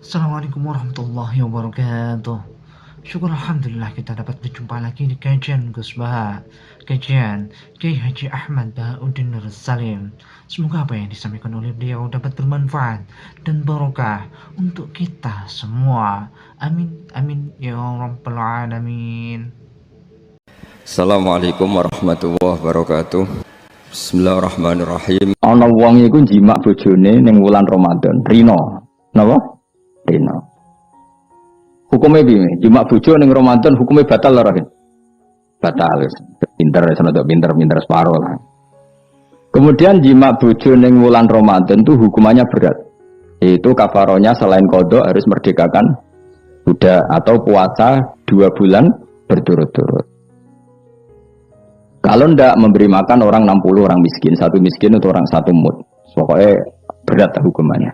Assalamualaikum warahmatullahi wabarakatuh. Syukur Alhamdulillah kita dapat berjumpa lagi di kajian Gus Baha, kajian Kiai Haji Ahmad Bahauddin Nur Salim. Semoga apa yang disampaikan oleh beliau dapat bermanfaat dan barokah untuk kita semua. Amin, amin ya rabbal alamin. Assalamualaikum warahmatullahi wabarakatuh. Bismillahirrahmanirrahim. Ana wong iku njimak bojone ning wulan Ramadan. Rino. Napa? Rino. Hukume piye? Njimak bojo ning Ramadan hukume batal ora, Rin? Batal wis. Pinter wis ana pinter separo lah. Kemudian njimak bojo ning wulan Ramadan itu hukumannya berat. Itu kafaronya selain qada harus merdekakan budak atau puasa 2 bulan berturut-turut. Kalau ndak memberi makan orang 60 orang miskin, satu miskin untuk orang satu mud. Pokoknya berat hukumannya.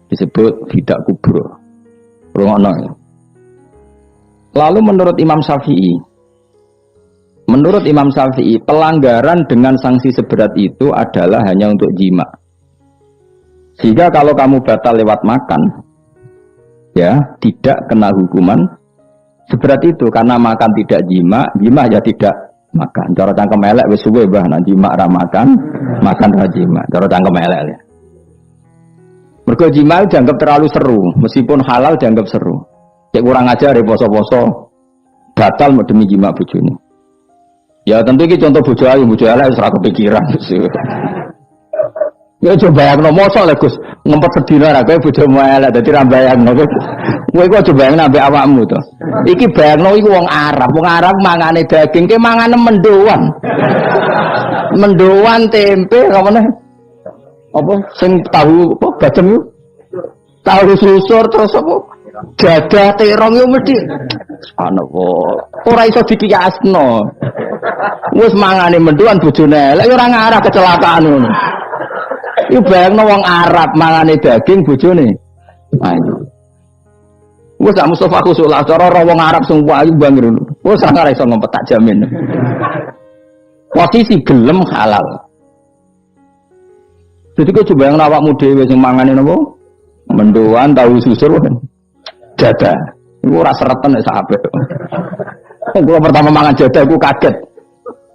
Disebut fidak kubro. Rungono ya. Lalu menurut Imam Syafi'i, pelanggaran dengan sanksi seberat itu adalah hanya untuk jima. Sehingga kalau kamu batal lewat makan, ya tidak kena hukuman seberat itu karena makan tidak jima ya tidak makan. Cara cangkem elek wis suwe bah nanti mak ra makan ra jima. Cara cangkem elek ya. Mergo jima dianggap terlalu seru, meskipun halal dianggap seru. Cek kurang ajar poso-poso batal demi jima bojone. Ya tentu iki contoh bojo ayu, bojo elek wis ora kepikiran. Ya coba bayangno mosok lho Gus, ngempet sedina ra kowe bojomu elek dadi ra bayangno. Kowe kok coba bayangno ambek awakmu to. Iki bayangno iku wong Arab mangane daging, ke mangane mendoan. Mendoan tempe apa meneh? Apa sing tahu apa bacem yo? Tahu susur terus apa? Dadah terong yo mesti ana ora iso dikiasno. Wis mangane mendoan bojone elek ora ngarah kecelakaan ngono. Iku bayangno wong Arab mangane daging bojone. Ayo. Wes gak Mustafa khusulah cara wong Arab sing wayu bangir. Wes ora iso ngempet tak jamin. Posisi gelem halal. Jadi kok coba yang awakmu dhewe sing mangane napa? Mendoan tahu susur kan. Jadah. Iku ora sereten nek sampe. Kula pertama mangan jadah iku kaget.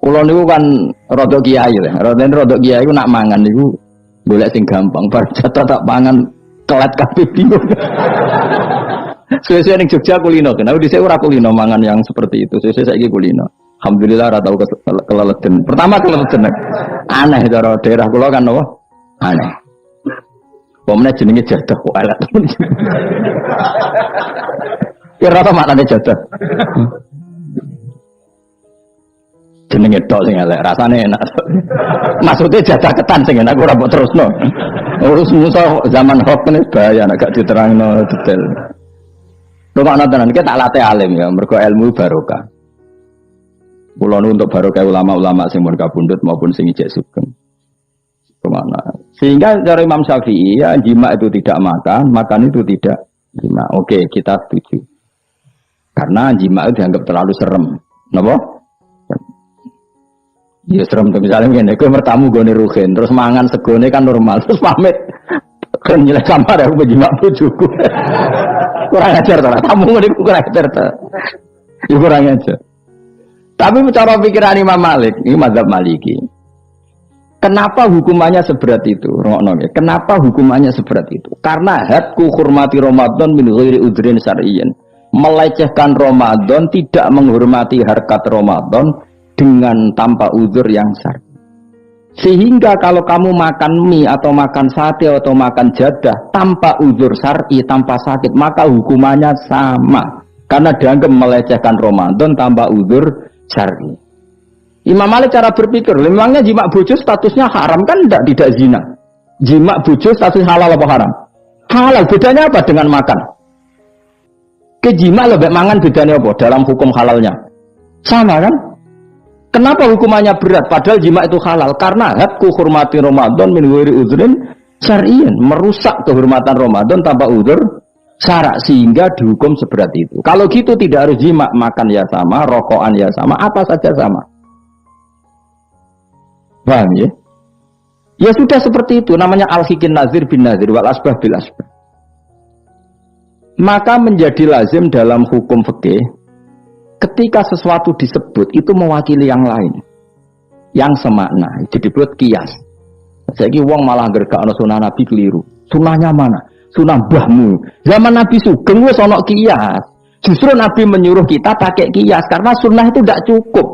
Kula niku kan rada kiai lho. Rada kiai iku nak mangan niku golek sing gampang. Bar jadah tak pangan kelet kabeh bingung. Sesuai ning Jogja kulino, kenapa dhisik ora kulino mangan yang seperti itu. Sesuai saiki kulino. Alhamdulillah ora tau keleleden. Pertama keleleden. Aneh cara daerah kula kan apa? Aneh. Pomene jenenge jadah kok elek. Kira apa maknane jadah? Jenenge tok sing elek, rasane enak. Maksudnya jadah ketan sing enak ora mbok terusno. Urus musuh zaman hoax ini bahaya nek gak diterangno detail. Rumah nontonan kita tak latih alim ya, mergo ilmu barokah. Kula untuk barokah ulama-ulama sing mun kabundut maupun sing ijek sugeng. Kemana? Sehingga cara Imam Syafi'i ya jima itu tidak makan itu tidak jima. Oke, kita setuju. Karena jima itu dianggap terlalu serem. Napa? Ya serem tuh misalnya ngene, kowe mertamu gone rugen, terus mangan segone kan normal, terus pamit. Kan nyelek kamar aku jima bojoku. Kurang ajar ta, tamu ngene kurang ajar ta. Ya kurang ajar. Tapi cara pikiran Imam Malik, ini mazhab Maliki. Kenapa hukumannya seberat itu? Kenapa hukumannya seberat itu? Karena hadku hormati Ramadan min ghairi udhrin syar'iyyin. Melecehkan Ramadan, tidak menghormati harkat Ramadan dengan tanpa udzur yang syar'i. Sehingga kalau kamu makan mie atau makan sate atau makan jadah tanpa udzur syar'i, tanpa sakit, maka hukumannya sama. Karena dianggap melecehkan Ramadan tanpa udzur syar'i. Imam Malik cara berpikir, memangnya jima bojo statusnya haram kan tidak zina. Jima bojo status halal apa haram? Halal, bedanya apa dengan makan? Kejima lebih mangan bedanya apa dalam hukum halalnya? Sama kan? Kenapa hukumannya berat padahal jima itu halal? Karena hadku hormati Ramadan min ghairi udzrin syar'iyyin, merusak kehormatan Ramadan tanpa udzur syarak sehingga dihukum seberat itu. Kalau gitu tidak harus jima, makan ya sama, rokokan ya sama, apa saja sama. Paham ya? Ya sudah seperti itu, namanya al-hikin nazir bin nazir wal asbah bil asbah. Maka menjadi lazim dalam hukum fikih ketika sesuatu disebut itu mewakili yang lain yang semakna, itu disebut kias. Saiki wong malah gergakno sunah Nabi keliru. Sunahnya mana? Sunah mbahmu. Zaman Nabi Sugeng wis ana kias. Justru Nabi menyuruh kita pakai kias karena sunnah itu tidak cukup.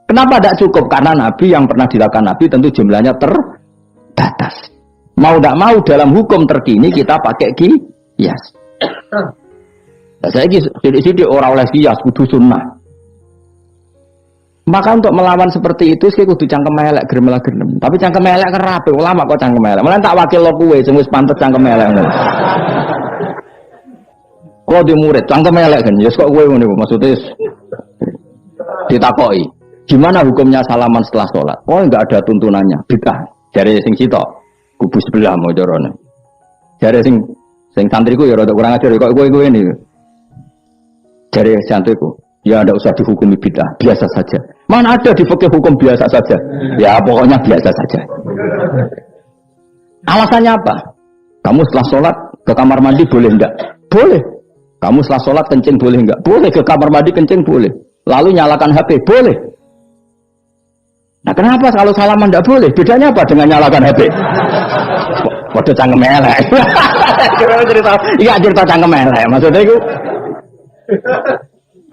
Kenapa tidak cukup? Karena Nabi yang pernah dilakukan Nabi tentu jumlahnya terbatas. Mau tidak mau dalam hukum terkini kita pakai kias. Saya sidik orang oleh kias kudu sunnah. Maka untuk melawan seperti itu saya kudu cangkem elek gerem. Tapi cangkem elek kerape ulama kok cangkem elek. Malah tak wakil lo kuwe sing wis pantes cangkem elek. Kok di murid cangkem elek kan ya kok kowe ngene maksudnya ditakoki. Gimana hukumnya salaman setelah sholat? Oh enggak ada tuntunannya. Bid'ah. Jare sing sitok kubu sebelah mau jorone. Jare sing santriku ya rada kurang ajar kok kowe ini. Jare santriku, ya enggak usah dihukumi bid'ah, biasa saja. Mana ada di fikih hukum biasa saja? Ya pokoknya biasa saja. Alasannya apa? Kamu setelah sholat ke kamar mandi boleh enggak? Boleh. Kamu setelah sholat kencing boleh enggak? Boleh. Ke kamar mandi kencing boleh. Lalu nyalakan HP boleh. Nah kenapa kalau salaman enggak boleh? Bedanya apa dengan nyalakan HP? Waduh cangkem elek. Iya cerita cangkem elek. Maksudnya itu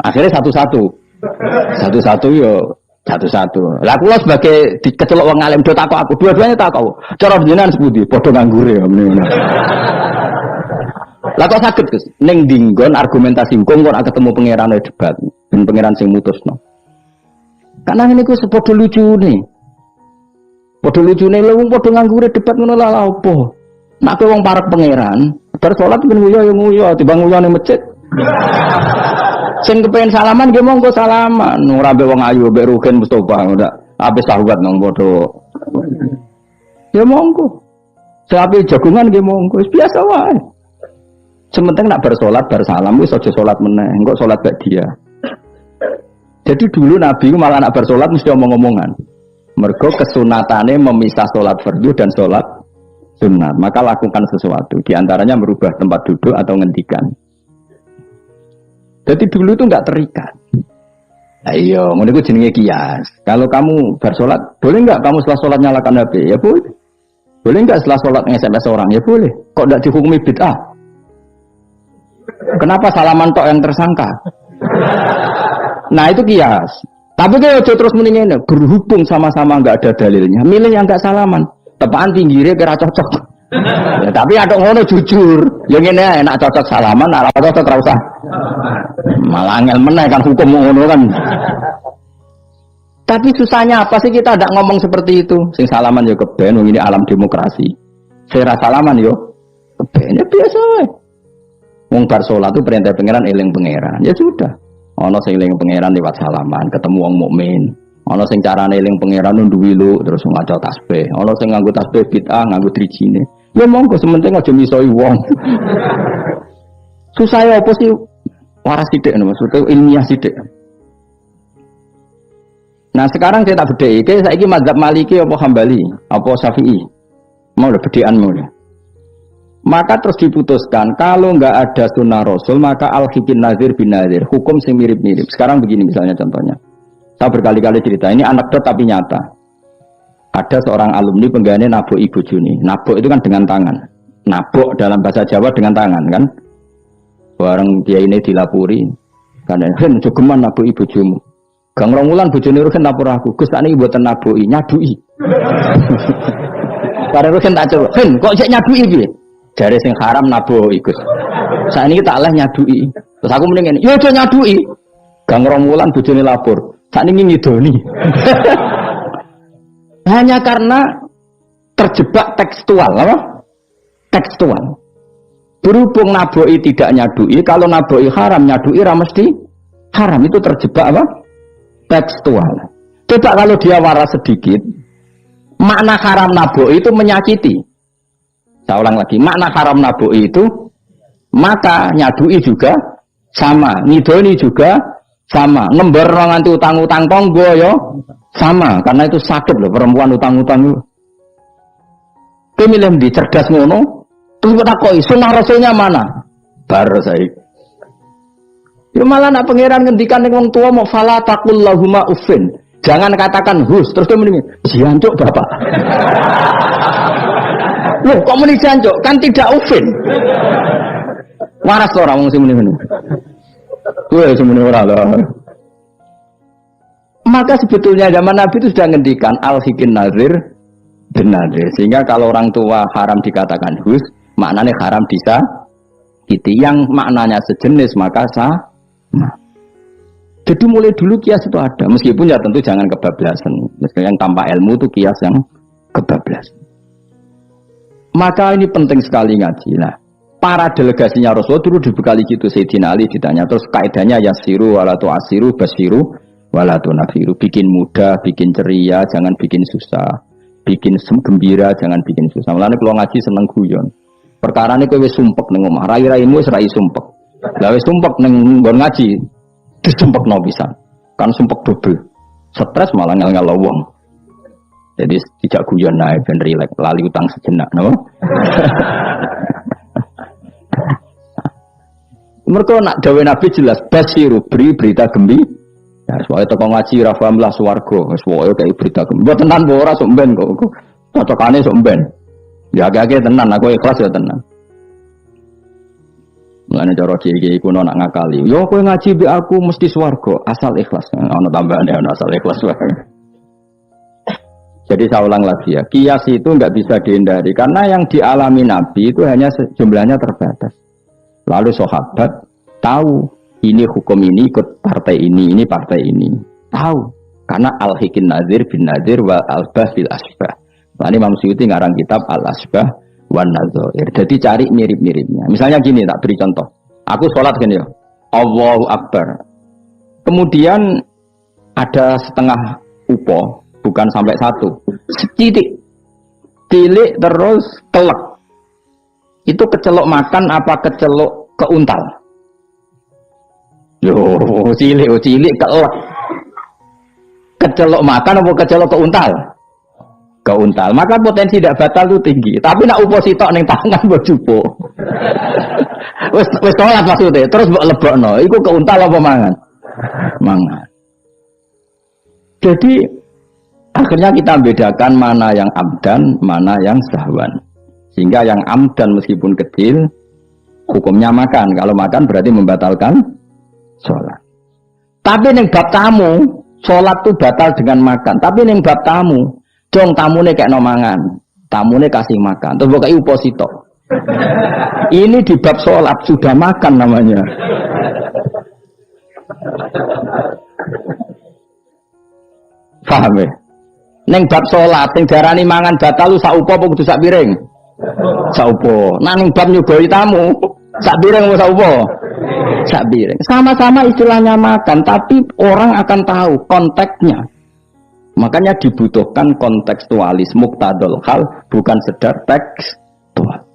akhirnya satu-satu yo satu-satu. Lah kula sebagai dikecelok wong alim do takok aku, dua-duanya takok. Cara jenengan sepundi? Padha nganggure ya meneh. Lah kok saged Gus? Ning dinggon argumentasi hukum kok ketemu pangeran debat, ben pangeran sing mutusno. Karena ini ku sepodo lucune. Podo lucune lho wong padha nganggure debat ngono lah opo. Nek kowe wong parek pangeran, bar salat ben nguyu ya nguyu, timbang nguyu ning masjid. Sing kepengen salaman nggih monggo salaman. Ora mbek wong ayu, mbek Rugen Mustofa ndak. Habis sahabat nang padha. Ya monggo. Sapi jagungan nggih monggo, biasa wae. Sementing nak bersolat bersalam wis aja salat meneh, engko salat bak dia. Jadi dulu Nabi malah nak bersolat mesti omong-omongan. Mergo kesunatane memisah salat fardu dan salat sunat. Maka lakukan sesuatu, di antaranya merubah tempat duduk atau ngendikan. Jadi dulu itu enggak terikat. Ayo, ngono iku jenenge kias. Kalau kamu bersolat, boleh enggak kamu setelah sholat nyalakan HP? Ya boleh. Boleh enggak setelah sholat nge-SMS orang? Ya boleh. Kok enggak dihukumi bid'ah? Kenapa salaman tok yang tersangka? Nah itu kias. Tapi kalau terus mendingin berhubung sama-sama enggak ada dalilnya, milih yang enggak salaman. Tepaan pinggirnya kira cocok. Ya, tapi ada ngono jujur. Yang ini enak cocok salaman, ora cocok ora usah. Malah angel meneh kan hukum ngono kan. Tapi susahnya apa sih kita tidak ngomong seperti itu? Sing salaman ya keben, wong ini alam demokrasi. Saya salaman yo keben ya biasa wae. Wong bar salat itu perintah pangeran eling pangeran. Ya sudah. Ana sing eling pangeran lewat salaman, ketemu wong mukmin. Ana sing carane eling pangeran nduwi lu terus ngaca tasbih. Ana sing nganggo tasbih bid'ah, nganggo drijine. Ya monggo sementing aja misoi wong. Susah ya apa sih? Waras sithik maksudnya ilmiah sithik. Nah sekarang saya tak bedheki, saiki mazhab Maliki apa Hambali, apa Syafi'i. Mau bedekan mau. Maka terus diputuskan kalau enggak ada sunnah Rasul maka al-hikin nazir bin nazir, hukum sing mirip-mirip. Sekarang begini misalnya contohnya. Saya berkali-kali cerita, ini anekdot tapi nyata. Ada seorang alumni penggaweane nabok ibu Juni. Nabok itu kan dengan tangan. Nabok dalam bahasa Jawa dengan tangan kan. Bareng dia ini dilapuri. Karena hen jogeman nabok ibu Jumu. Gang rong wulan bojone Rugen lapor aku. Gus sakniki mboten naboki, nyaduki. Bareng Rugen tak coba. Hen kok sik nyaduki piye? Jare sing haram naboki Gus. Sakniki tak leh nyaduki. Terus aku mending ngene, yo aja nyaduki. Gang rong wulan bojone lapor. Sakniki ngidoni. Hanya karena terjebak tekstual, apa? Tekstual. Berhubung naboi tidak nyadui, kalau naboi haram nyadui mesti haram, itu terjebak apa? Tekstual. Coba kalau dia waras sedikit, makna haram naboi itu menyakiti. Saya ulang lagi, makna haram naboi itu maka nyadui juga sama, ngidoni juga sama, ngember nganti utang-utang tonggo yo sama, karena itu sakit loh perempuan utang-utang. Pemilih di cerdas ngono. Terus kita koi, sunnah rasulnya mana? bar saya. Ya malah nak pangeran ngendikan ning wong tua mau fala taqul lahuma uffin. Jangan katakan hus terus dia mending jancuk bapak. Loh, kok muni jancuk? Kan tidak uffin. Waras ora wong sing muni ngono. Kuwi sing muni ora lho. Maka sebetulnya zaman Nabi itu sudah ngendikan al-hikin nazir bin nazir. Sehingga kalau orang tua haram dikatakan hus, maknanya haram bisa gitu. Yang maknanya sejenis maka sah. Nah. Jadi mulai dulu kias itu ada. Meskipun ya tentu jangan kebablasan. Meskipun yang tanpa ilmu itu kias yang kebablasan. Maka ini penting sekali ngaji. Nah, para delegasinya Rasulullah dulu dibekali gitu. Sayyidina Ali ditanya. Terus kaidahnya yasiru walatu asiru basiru walatu nafiru. Bikin mudah, bikin ceria, jangan bikin susah. Bikin gembira, jangan bikin susah. Mulane kalau ngaji seneng guyon. Perkara ini kowe wis sumpek ning omah. Rai-raimu wis rai sumpek. Lah wis sumpek ning nggon ngaji. Disumpekno pisan. Kan sumpek double. Stres malah ngel-ngel wong. Jadi tidak guyon nae ben rileks, lali utang sejenak, no? Mereka nak dawe Nabi jelas basiru beri berita gembira. Ya, soalnya toko ngaji ra paham lah swarga, wis pokoke kayak berita gembira. Mbok tenan mbok ora sok mben kok. Cocokane sok mben. Ya agak-agak tenan, aku ikhlas ya tenan. Mulane cara kiai-kiai kuno nak ngakali. Yo kowe ngaji be aku mesti swarga, asal ikhlas. Ana tambahane ana asal ikhlas wae. Jadi saya ulang lagi ya, kias itu nggak bisa dihindari karena yang dialami Nabi itu hanya jumlahnya terbatas. Lalu sahabat tahu ini hukum ini ikut partai ini partai ini. Tahu karena al-hikin nazir bin nazir wa al-bah bil asbah. Lalu Imam Suyuti ngarang kitab al-asbah wan nazair. Jadi cari mirip-miripnya. Misalnya gini, tak beri contoh. Aku sholat gini ya, Allahu Akbar. Kemudian ada setengah upo. Bukan sampai satu, setitik, tilik terus kelek. Itu kecelok makan apa kecelok keuntal? Yo, cilik kelek. Kecelok makan apa kecelok keuntal? Keuntal. Maka potensi tidak batal itu tinggi. Tapi nak upo sitok ning tangan mbok jupo. Wis sholat maksudnya. Terus mbok lebokno, iku keuntal apa mangan? Mangan. Jadi akhirnya kita bedakan mana yang amdan, mana yang sahwan. Sehingga yang amdan meskipun kecil, hukumnya makan. Kalau makan berarti membatalkan sholat. Tapi ning bab tamu, sholat itu batal dengan makan. Tapi ning bab tamu, dong tamune kayak nomangan, tamune kasih makan. Terus bukai uposito. Ini di bab sholat sudah makan namanya. Paham ya? Neng bab sholat, neng darani mangan batal lu saupo apa kudu sak piring? Saupo. Nah neng bab nyugoi tamu, sak piring apa saupo? Sak piring. Sama-sama istilahnya makan, tapi orang akan tahu konteksnya. Makanya dibutuhkan kontekstualis muktadul hal, bukan sekedar tekstual.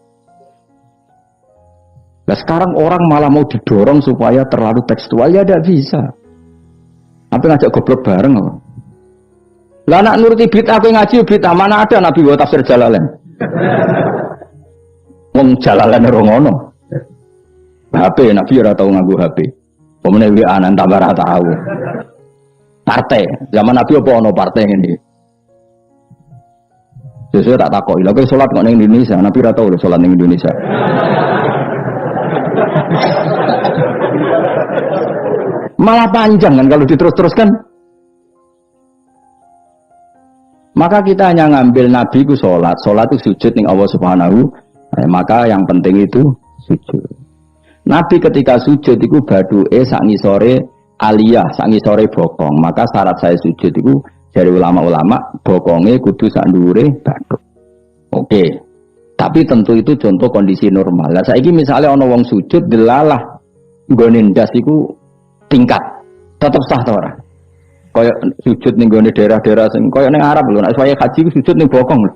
Nah sekarang orang malah mau didorong supaya terlalu tekstual, ya tidak bisa. Apa ngajak goblok bareng apa? Lah nak nuruti bid'ah kowe ngaji bid'ah, mana ada Nabi wa tafsir Jalalain. Wong Jalalain ora ngono. HP Nabi ora tau nganggo HP. Pemene WA nang tambah ora tau. Partai, zaman Nabi apa ono partai ngene. Sesuai tak takoki, lha kowe salat kok ning Indonesia, Nabi ora tau lho salat ning Indonesia. Malah panjang kan kalau diterus-teruskan. Maka kita hanya ngambil Nabi ku sholat itu sujud ning Allah Subhanahu. Maka yang penting itu sujud. Nabi ketika sujud itu baduke sak ngisore aliyah, sak ngisore bokong. Maka syarat saya sujud itu dari ulama-ulama bokonge kudu sak ndhuure bathuk. Oke. Tapi tentu itu contoh kondisi normal. Lah saiki misalnya ana wong sujud delalah nggone ndas iku tingkat. Tetep sah ta ora? Kaya sujud ning gone daerah-daerah sing kaya ning Arab lho, nek saya haji sujud ning bokong lho.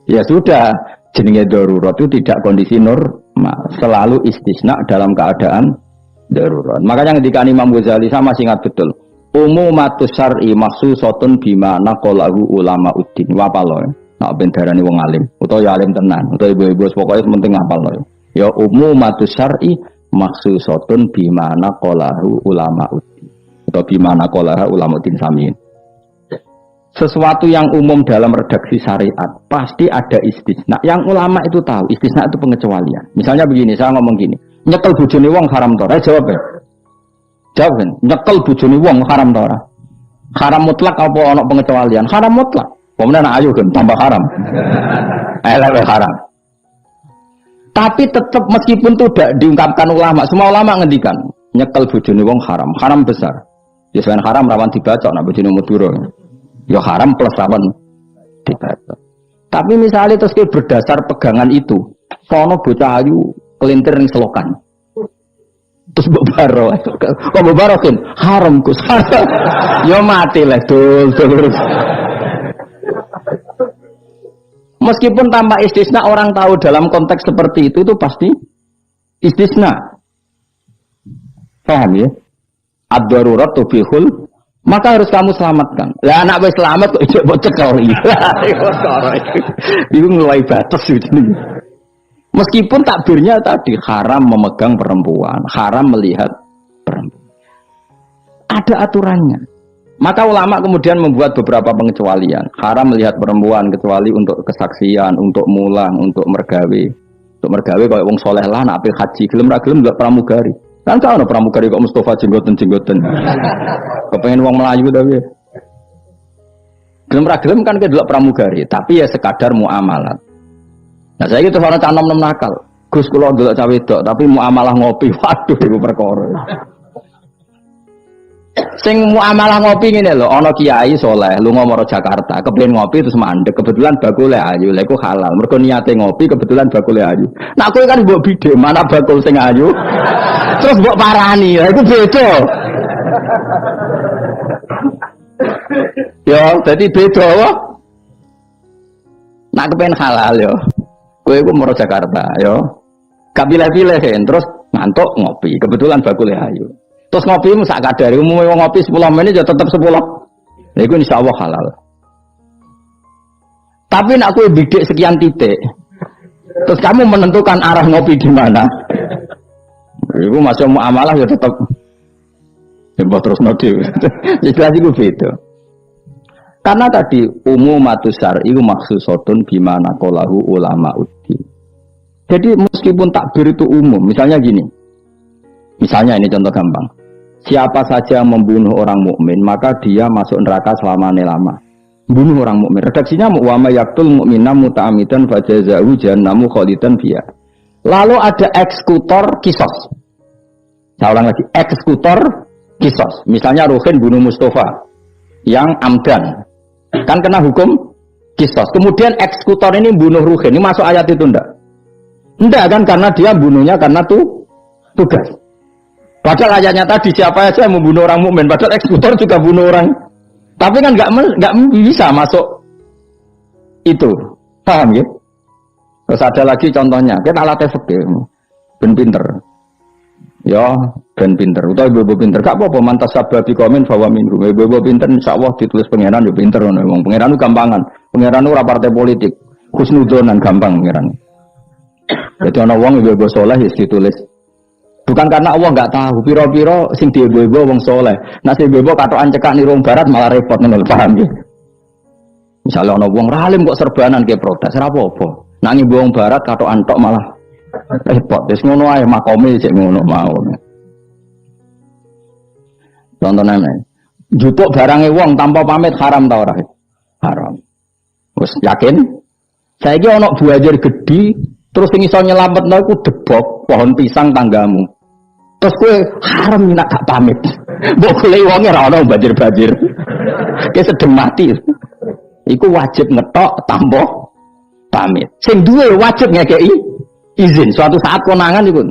Ya sudah, jenenge darurat itu tidak kondisi normal, selalu istisna dalam keadaan darurat. Makanya ketika Imam Ghazali sama ingat betul. Umumatus syar'i makhsusatun bima naqalahu ulama uddin. Wa palo. Nak ben darani wong alim, utawa ya alim tenan, utawa ibu-ibu pokoke penting ngapal lho. Ya umumatus syar'i maksusatun bimana qalahu ulama uddin atau bimana qalaha ulama uddin samiin. Sesuatu yang umum dalam redaksi syariat pasti ada istisna. Yang ulama itu tahu, istisna itu pengecualian. Misalnya begini, saya ngomong gini, nyekel bojone wong haram ta ora? Jawab ya. Jawab kan, nyekel bojone wong haram ta ora? Haram mutlak apa ana pengecualian? Haram mutlak. Pemenang ayo kan tambah haram. Elek haram. Tapi tetap meskipun itu tidak diungkapkan ulama, semua ulama ngendikan nyekel bojone wong haram, haram besar. Ya selain haram rawan dibaca nek bojone Madura. Ya haram plus rawan dibaca. Tapi misalnya terus berdasar pegangan itu, sono bocah ayu kelintir ning selokan. Terus mbok baro. Kok mbok baro kan haram Gus. Ya mati lah dul. Meskipun tanpa istisna orang tahu dalam konteks seperti itu pasti istisna. Paham ya? Ad-darurat tubihul, maka harus kamu selamatkan. Lah anak wis selamat kok ijek mbok cekel iki. Iku ngeluai batas itu. Meskipun takbirnya tadi haram memegang perempuan, haram melihat perempuan. Ada aturannya. Maka ulama kemudian membuat beberapa pengecualian. Haram melihat perempuan kecuali untuk kesaksian, untuk mulang, untuk mergawe. Untuk mergawe kalau wong soleh lah nak apik haji, gelem ra gelem ndelok pramugari. Kan kau pramugari kok Mustafa jenggoten-jenggoten. Kepengen wong Melayu tapi. Gelem ra gelem kan ke delok pramugari, tapi ya sekadar muamalat. Nah, saya gitu orang cah nom-nom nakal. Gus kula ndelok cah wedok, tapi muamalah ngopi. Waduh iku perkara. Sing muamalah ngopi ngene lho, ana kiai saleh lunga maro Jakarta, kepengin ngopi terus mandek, kebetulan bakule ayu. Lha iku halal. Mergo niate ngopi kebetulan bakule ayu. Nak kowe kan mbok bidhe, mana bakul sing ayu? Terus mbok parani. Lha iku beda. Yo, dadi beda wae. Nak kepengin halal yo. Kowe iku maro Jakarta yo. Kapilih-pilih kan terus ngantuk ngopi, kebetulan bakule ayu. Terus ngopi sak kadar, umumnya ngopi 10 menit ya tetap 10. Nah, itu insyaallah halal. Tapi nak aku bidik sekian titik, terus kamu menentukan arah ngopi di mana. Itu masih muamalah ya tetap. Ya terus ngopi. Jelas itu beda. Karena tadi umumatus syar'i itu maksusatun bimana qalahu ulama uddin. Jadi meskipun takbir itu umum, misalnya gini. Misalnya ini contoh gampang. Siapa saja yang membunuh orang mukmin maka dia masuk neraka selama-lama. Bunuh orang mukmin. Redaksinya wa may yaqtul mu'mina muta'ammidan fajazaa'u jahannamu khalidan fiha. Lalu ada eksekutor kisos. Saya ulang lagi, eksekutor kisos. Misalnya Ruhin bunuh Mustafa yang amdan. Kan kena hukum kisos. Kemudian eksekutor ini bunuh Ruhin. Ini masuk ayat itu enggak? Enggak kan karena dia bunuhnya karena tugas. Padahal ayatnya tadi siapa aja yang membunuh orang mukmin, padahal eksekutor juga bunuh orang. Tapi kan nggak bisa masuk itu, paham ya? Terus ada lagi contohnya, kita alat fikih, ben pinter, ya ben pinter, atau ibu pinter, gak apa-apa mantas sababi komen bahwa minggu, ibu pinter, insya Allah ditulis pangeran, ibu pinter, ngomong pangeran itu gampangan, pangeran itu partai politik, husnudonan gampang pangeran. Jadi orang wong ibu soleh ditulis. Bukan karena Allah nggak tahu, piro-piro sing diibu-ibu wong soleh. Nah si ibu katokan cekak nih rong barat malah repot nih, paham ya? Misalnya ono wong ralim kok serbanan kayak protes, apa-apa. Nah ibu wong barat katokan tok malah repot. Terus ngono ae makome cek ngono mau. Contohnya nih, jutuk barangnya wong tanpa pamit haram tau ora? Haram. Wes yakin? Saya ini ono buajar gede, terus tinggi iso nyelametno iku debok pohon pisang tanggamu. Terus kowe haram nak gak pamit. Mbok golek wonge ora ono banjir-banjir. Ki sedeng mati. Iku wajib ngetok tanpa pamit. Sing duwe wajib ngekeki izin suatu saat konangan iku.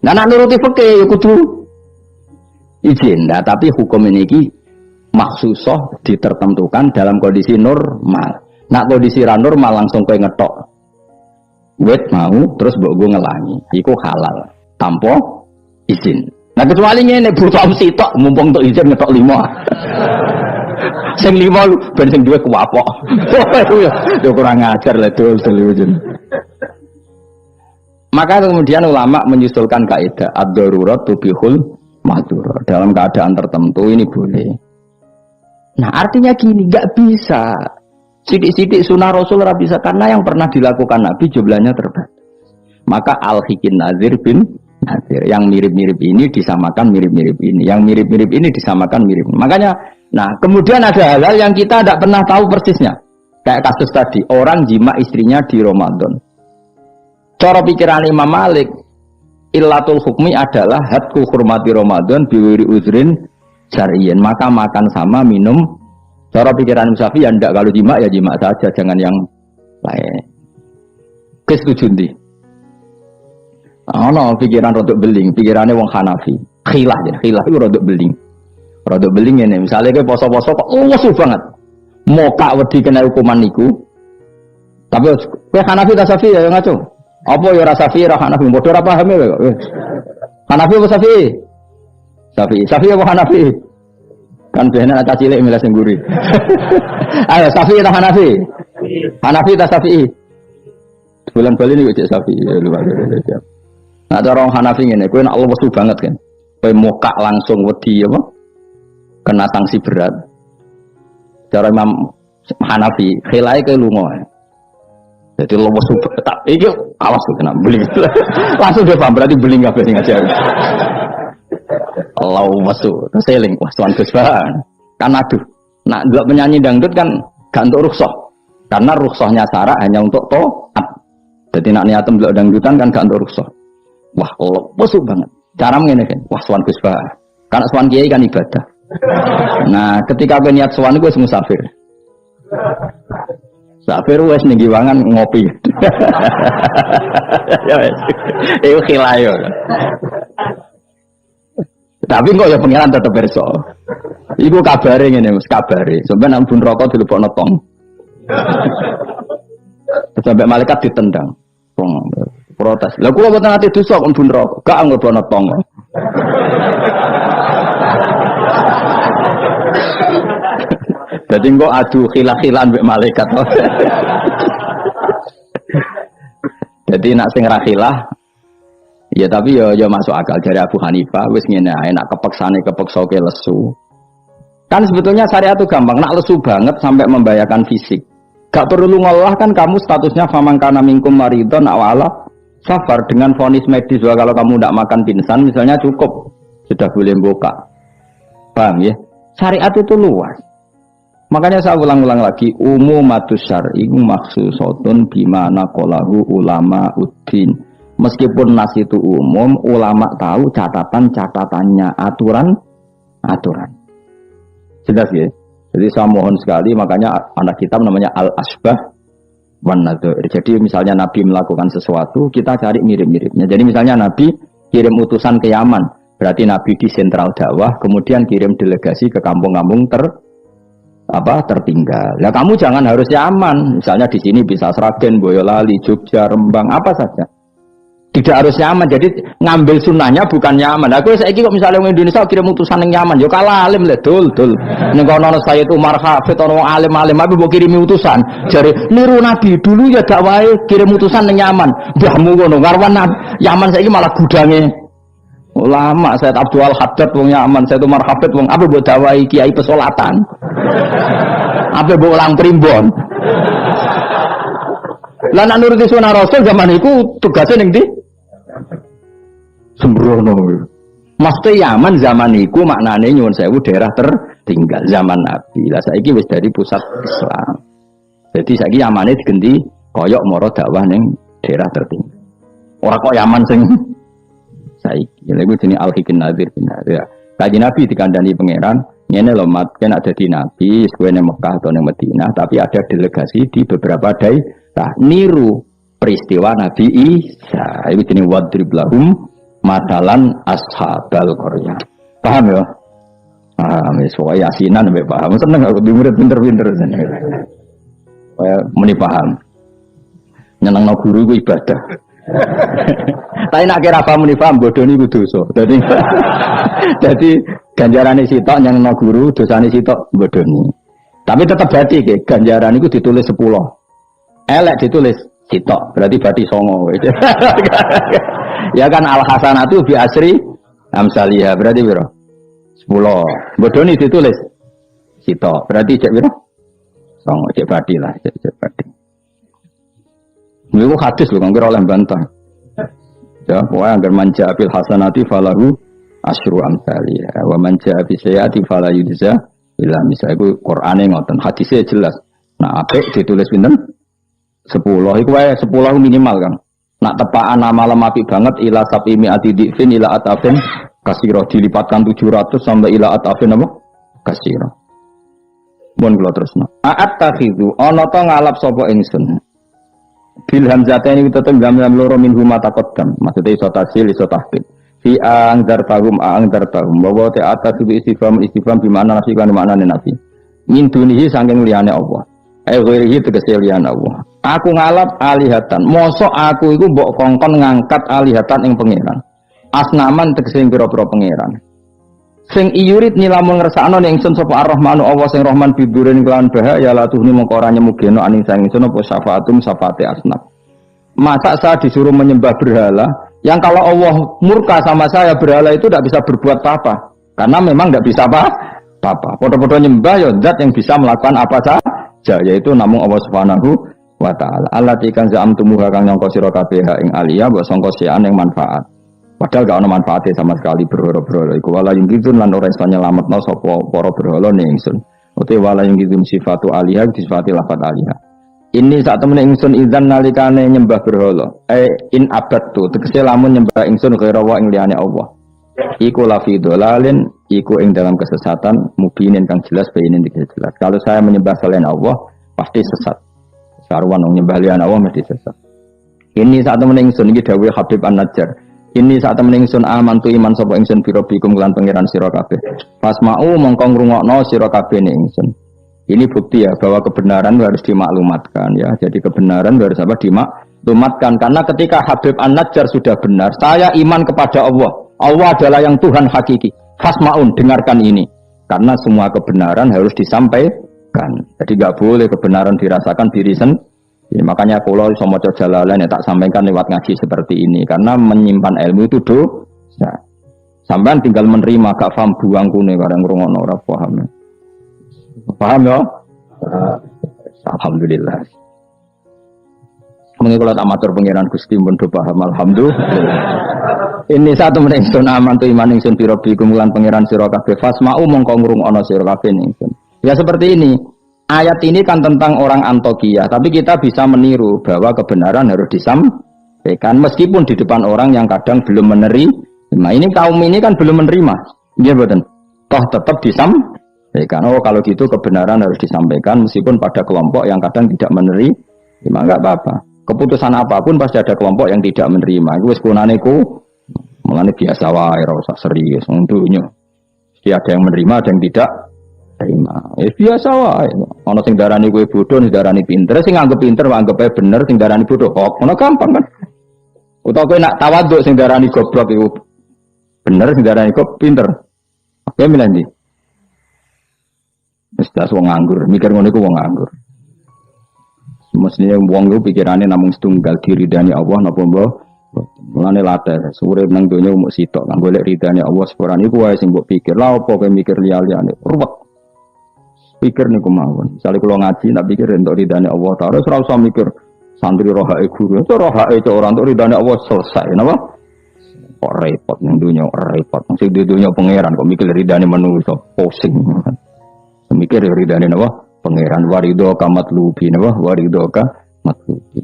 Nah nek nuruti fikih ya kudu izin. Nah, tapi hukum ini iki maksusah ditertentukan dalam kondisi normal. Nak kondisi ra normal langsung kowe ngetok. Wet mau terus mbok go ngelangi. Iku halal tanpa izin. Nah kecuali ngene butuh sitok mumpung untuk izin ngetok 5. Sing 5 ben sing duwe kuwapok. Ya kurang ajar lah dul izin. Maka kemudian ulama menyusulkan kaidah ad-darurat tubihul mahdzur. Dalam keadaan tertentu ini boleh. Nah artinya gini, nggak bisa. Sidik-sidik sunnah Rasul nggak bisa karena yang pernah dilakukan Nabi jumlahnya terbatas. Maka al-hikin nazir bin nazir. Yang mirip-mirip ini disamakan mirip-mirip ini. Yang mirip-mirip ini disamakan mirip. Makanya, nah kemudian ada hal-hal yang kita tidak pernah tahu persisnya. Kayak kasus tadi, orang jima istrinya di Ramadan. Cara pikiran Imam Malik, illatul hukmi adalah hadku hurmati Ramadan biwiri uzrin syar'iyyin. Maka makan sama minum. Cara pikiran Syafi'i ya ndak, kalau jima ya jima saja, jangan yang lain. Kesetuju ndi? No, pikiran rodok beling, pikirannya wong Hanafi. Khilah itu rodok beling. Rodok beling ini, misalnya ke poso-poso kok luwes banget. Moka wedi kena hukuman niku. Tapi kowe Hanafi ta Syafi'i ya ngaco. Apa ya rasa Syafi'i ra Hanafi, padha ora paham ya kok. Hanafi apa Syafi'i? Syafi'i apa Hanafi? Kan biasanya anak cilik milih sing guri. Ayo Syafi'i ta Hanafi? Hanafi ta Syafi'i? Bulan-bulan ini cek Syafi'i ya luar biasa. Nah cara orang Hanafi ngene, kowe nek Allah wesu banget kan. Kowe mokak langsung wedi apa? Kena sanksi berat. Cara Imam Hanafi, khilai ke lunga. Jadi lo wesu tak iki awas kena beling. Langsung dia paham berarti beling kabeh sing ajar. Allah wesu, seling wah tuan Gus Bahan. Kan aduh. Nak delok penyanyi dangdut kan gak untuk rukhsah. Karena rukhsahnya syarak hanya untuk taat. Jadi nak niatem delok dangdutan kan gak untuk rukhsah. Wah, Allah wesu banget. Cara ngene kan, wah tuan Gus Bahan. Karena tuan kiai kan ibadah. Nah, ketika kowe niat sowan iku wis musafir. Musafir wis ning giwangan ngopi. Ya wis. Iku khilayo. Tapi kok ya pengiran tetep perso. Iku kabare ngene, Mas, kabare. Sampeyan ampun rokok dilebokno tong. Sampai malaikat ditendang. Protes. Lah kula mboten ate dosa kok ampun rokok. Gak nglebokno tong. Jadi kok adu khilah-khilan mbek malaikat. Jadi nak sing ra khilah ya tapi ya masuk akal dari Abu Hanifah wis ngene ae nak kepeksane kepeksa ke lesu. Kan sebetulnya syariat itu gampang, nak lesu banget sampai membahayakan fisik. Gak perlu ngolah kan kamu statusnya famangkana minkum maridon awala safar dengan vonis medis bahwa kalau kamu tidak makan pingsan misalnya cukup sudah boleh buka. Paham ya? Syariat itu luas. Makanya saya ulang-ulang lagi, umumatus syar'i maksusotun bimana qolahu ulama uddin. Meskipun nas itu umum, ulama tahu catatan-catatannya, aturan. Jelas ya? Jadi saya mohon sekali, makanya anak kitab namanya Al-Asbah wan Nadzair. Jadi misalnya Nabi melakukan sesuatu, kita cari mirip-miripnya. Jadi misalnya Nabi kirim utusan ke Yaman, berarti Nabi di sentral dakwah, kemudian kirim delegasi ke kampung-kampung tertinggal. Nah kamu jangan harus Yaman. Misalnya di sini bisa Sragen, Boyolali, Jogja, Rembang, apa saja. Tidak harus Yaman. Jadi ngambil sunnahnya bukan Yaman. Aku saiki kok misalnya orang Indonesia kirim utusan yang Yaman, yo kalah alim le dul. Ning kono Sayyid Umar Hafid ono alim-alim tapi mbok kirimi utusan. Jare niru Nabi dulu ya dakwahe kirim utusan ning Yaman. Mbahmu ngono ngarwan Yaman saiki malah gudange ulama. Sayyid Abdul Haddad wong Yaman, Sayyid Umar Hafid wong apa mbok dakwahi kiai pesolatan. Apa mbok ulang primbon. Lah nek nuruti sunah Rasul zaman iku tugasnya ning ndi? Sembrono. Mesti Yaman zaman iku maknane nyuwun sewu daerah tertinggal zaman Nabi. Lah saiki wis dari pusat Islam. Jadi saiki Yamane digenti koyok moro dakwah ning daerah tertinggal. Ora kok Yaman sing saiki. Lha iku jenenge Al-Hikin Nazir bin Nazir. Kaji Nabi dikandani pangeran, ngene lho mat kena dadi nabi, kowe ning Mekah atau ning Madinah, tapi ada delegasi di beberapa daerah niru peristiwa Nabi Isa. Iku jenenge wadrib lahum matalan ashabal qaryah. Paham ya? Paham wis wae yasinan mbek paham. Seneng aku di murid pinter-pinter seneng. Kaya muni paham. Nyenengno guru iku ibadah. Tapi nak kira paham muni paham bodoni iku dosa. Jadi ganjarane sitok nyenengno guru, dosane sitok bodoni. Tapi tetap berarti ke ganjaran itu ditulis 10. Elek ditulis sitok, berarti bati songo. Ya kan al hasanatu bi asri amsalihha, berarti piro? 10. Bodoni ditulis sitok, berarti cek piro? Songo, cek bati lah, cek bati. Niku hadis lho kang kira oleh bantah. Ya, pokoknya agar manja bil hasanati falahu asyru amsalihha wa manja bi sayyiati fala yujza illa misal. Iku Qur'ane ngoten, hadisnya jelas. Nah, apik ditulis pinten? 10. Iku wae 10 minimal, Kang. Nak tepaan malam apik banget ila sapimi atidifin ila atafin kasira dilipatkan 700 sampai ila atafin apa? Kasira. Mun kula terusno. A'at takhidu ana ta ngalap sapa ingsun. Bil hamzataini tetep gam loro min huma taqaddam. Maksudnya iso tasil iso tahqiq. Fi angdartahum bahwa te atas istifham bi makna nafi kan maknane nafi. Min dunihi saking liyane Allah. Ghairihi tegese liyane Allah. Aku ngalap alihatan. Mosok aku iku mbok kongkon ngangkat alihatan ing pangeran. Asnaman tegese pira-pira pangeran. Sing iyurit nilamun ngersakno ning ingsun sapa Ar-Rahmanu Allah sing Rahman bidurin kelawan bahaya la tuhni mongko ora nyemugeno aning sang ingsun apa syafaatum syafaate asnaf. Masa saya disuruh menyembah berhala yang kalau Allah murka sama saya berhala itu tidak bisa berbuat apa-apa karena memang tidak bisa apa-apa. Podo-podo nyembah ya zat yang bisa melakukan apa saja yaitu namung Allah Subhanahu wa taala. Allati kan za'amtumuha kang nyangka sira kabeh ing aliyah mbok sangka sian ing manfaat. Padahal gak ada manfaatnya sama sekali berhala-berhala iku wala yung gizun lan ora iso nyelametno sapa para berhala ning ingsun. Uti wala yung gizun sifatu alihah disifati lafat alihah. Ini saat temen ingsun idzan nalikane nyembah berhala. In abadtu tegese lamun nyembah ingsun kira wa ing liyane Allah. Iku lafi dolalin iku ing dalam kesesatan mubinin kang jelas bayinin jelas. Kalau saya menyembah selain Allah pasti sesat. Sarwan nyembah liyane Allah mesti sesat. Ini saat temen ingsun iki dawuh Habib An-Najjar. Ini saat temen ingsun amantu iman sapa ingsun birobikum lan pangeran sira kabeh. Fasma'u mongko ngrungokno sira kabeh ning ingsun. Ini bukti ya bahwa kebenaran harus dimaklumatkan ya. Jadi kebenaran harus apa dimaklumatkan karena ketika Habib An-Najjar sudah benar, saya iman kepada Allah. Allah adalah yang Tuhan hakiki. Fasma'un dengarkan ini. Karena semua kebenaran harus disampaikan. Jadi enggak boleh kebenaran dirasakan diri sendiri. Ya, makanya kalau iso maca Jalalain ya tak sampaikan lewat ngaji seperti ini karena menyimpan ilmu itu dosa. Sampean tinggal menerima gak paham buang kune barang ngrungokno ora paham. Paham ya? Alhamdulillah. Mengko kula tak matur pangeran Gusti pun do paham alhamdulillah. Ini satu meneh sun aman tu iman ingsun pira bikum lan pangeran sira kabeh fasma'u mongko ngrungokno sira kabeh ingsun. Ya seperti ini. Ayat ini kan tentang orang Antokia, tapi kita bisa meniru bahwa kebenaran harus disampaikan meskipun di depan orang yang kadang belum menerima. Nah, ini kaum ini kan belum menerima, iya betul. Toh tetap disampaikan. Oh kalau gitu kebenaran harus disampaikan meskipun pada kelompok yang kadang tidak menerima, enggak apa-apa. Keputusan apapun pasti ada kelompok yang tidak menerima. Itu sekunane ku, mulane biasa wae, ora usah serius untuknya. Jadi ada yang menerima, ada yang tidak. Biasa wae. Ana sing darani kowe bodoh, sing darani pinter, sing anggap pinter anggap ae bener, sing darani bodoh kok. Ngono gampang kan. Utawa kowe nak tawaduk sing darani goblok iku bener, sing darani kok pinter. Oke milih ndi? Wis tas wong nganggur, mikir ngono iku wong nganggur. Mestinya wong iku pikirane namung setunggal diridani Allah napa mbok. Mulane latar, urip nang donya mung sitok, kang golek ridane Allah sepurane iku wae sing mbok pikir. Lah opo kowe mikir liya-liyane? Ruwet. Pikir niku mawon. Misale kula ngaji tak pikir entuk ridane Allah Ta'ala, ora usah mikir santri rohae guru. Itu rohae cok ora entuk ridane Allah selesai, napa? Kok repot ning dunya, repot. Sing di dunya pangeran kok mikir ridane manusa, pusing. Mikir ridane napa? Pangeran warido kamatlubi napa? Warido ka matlubi.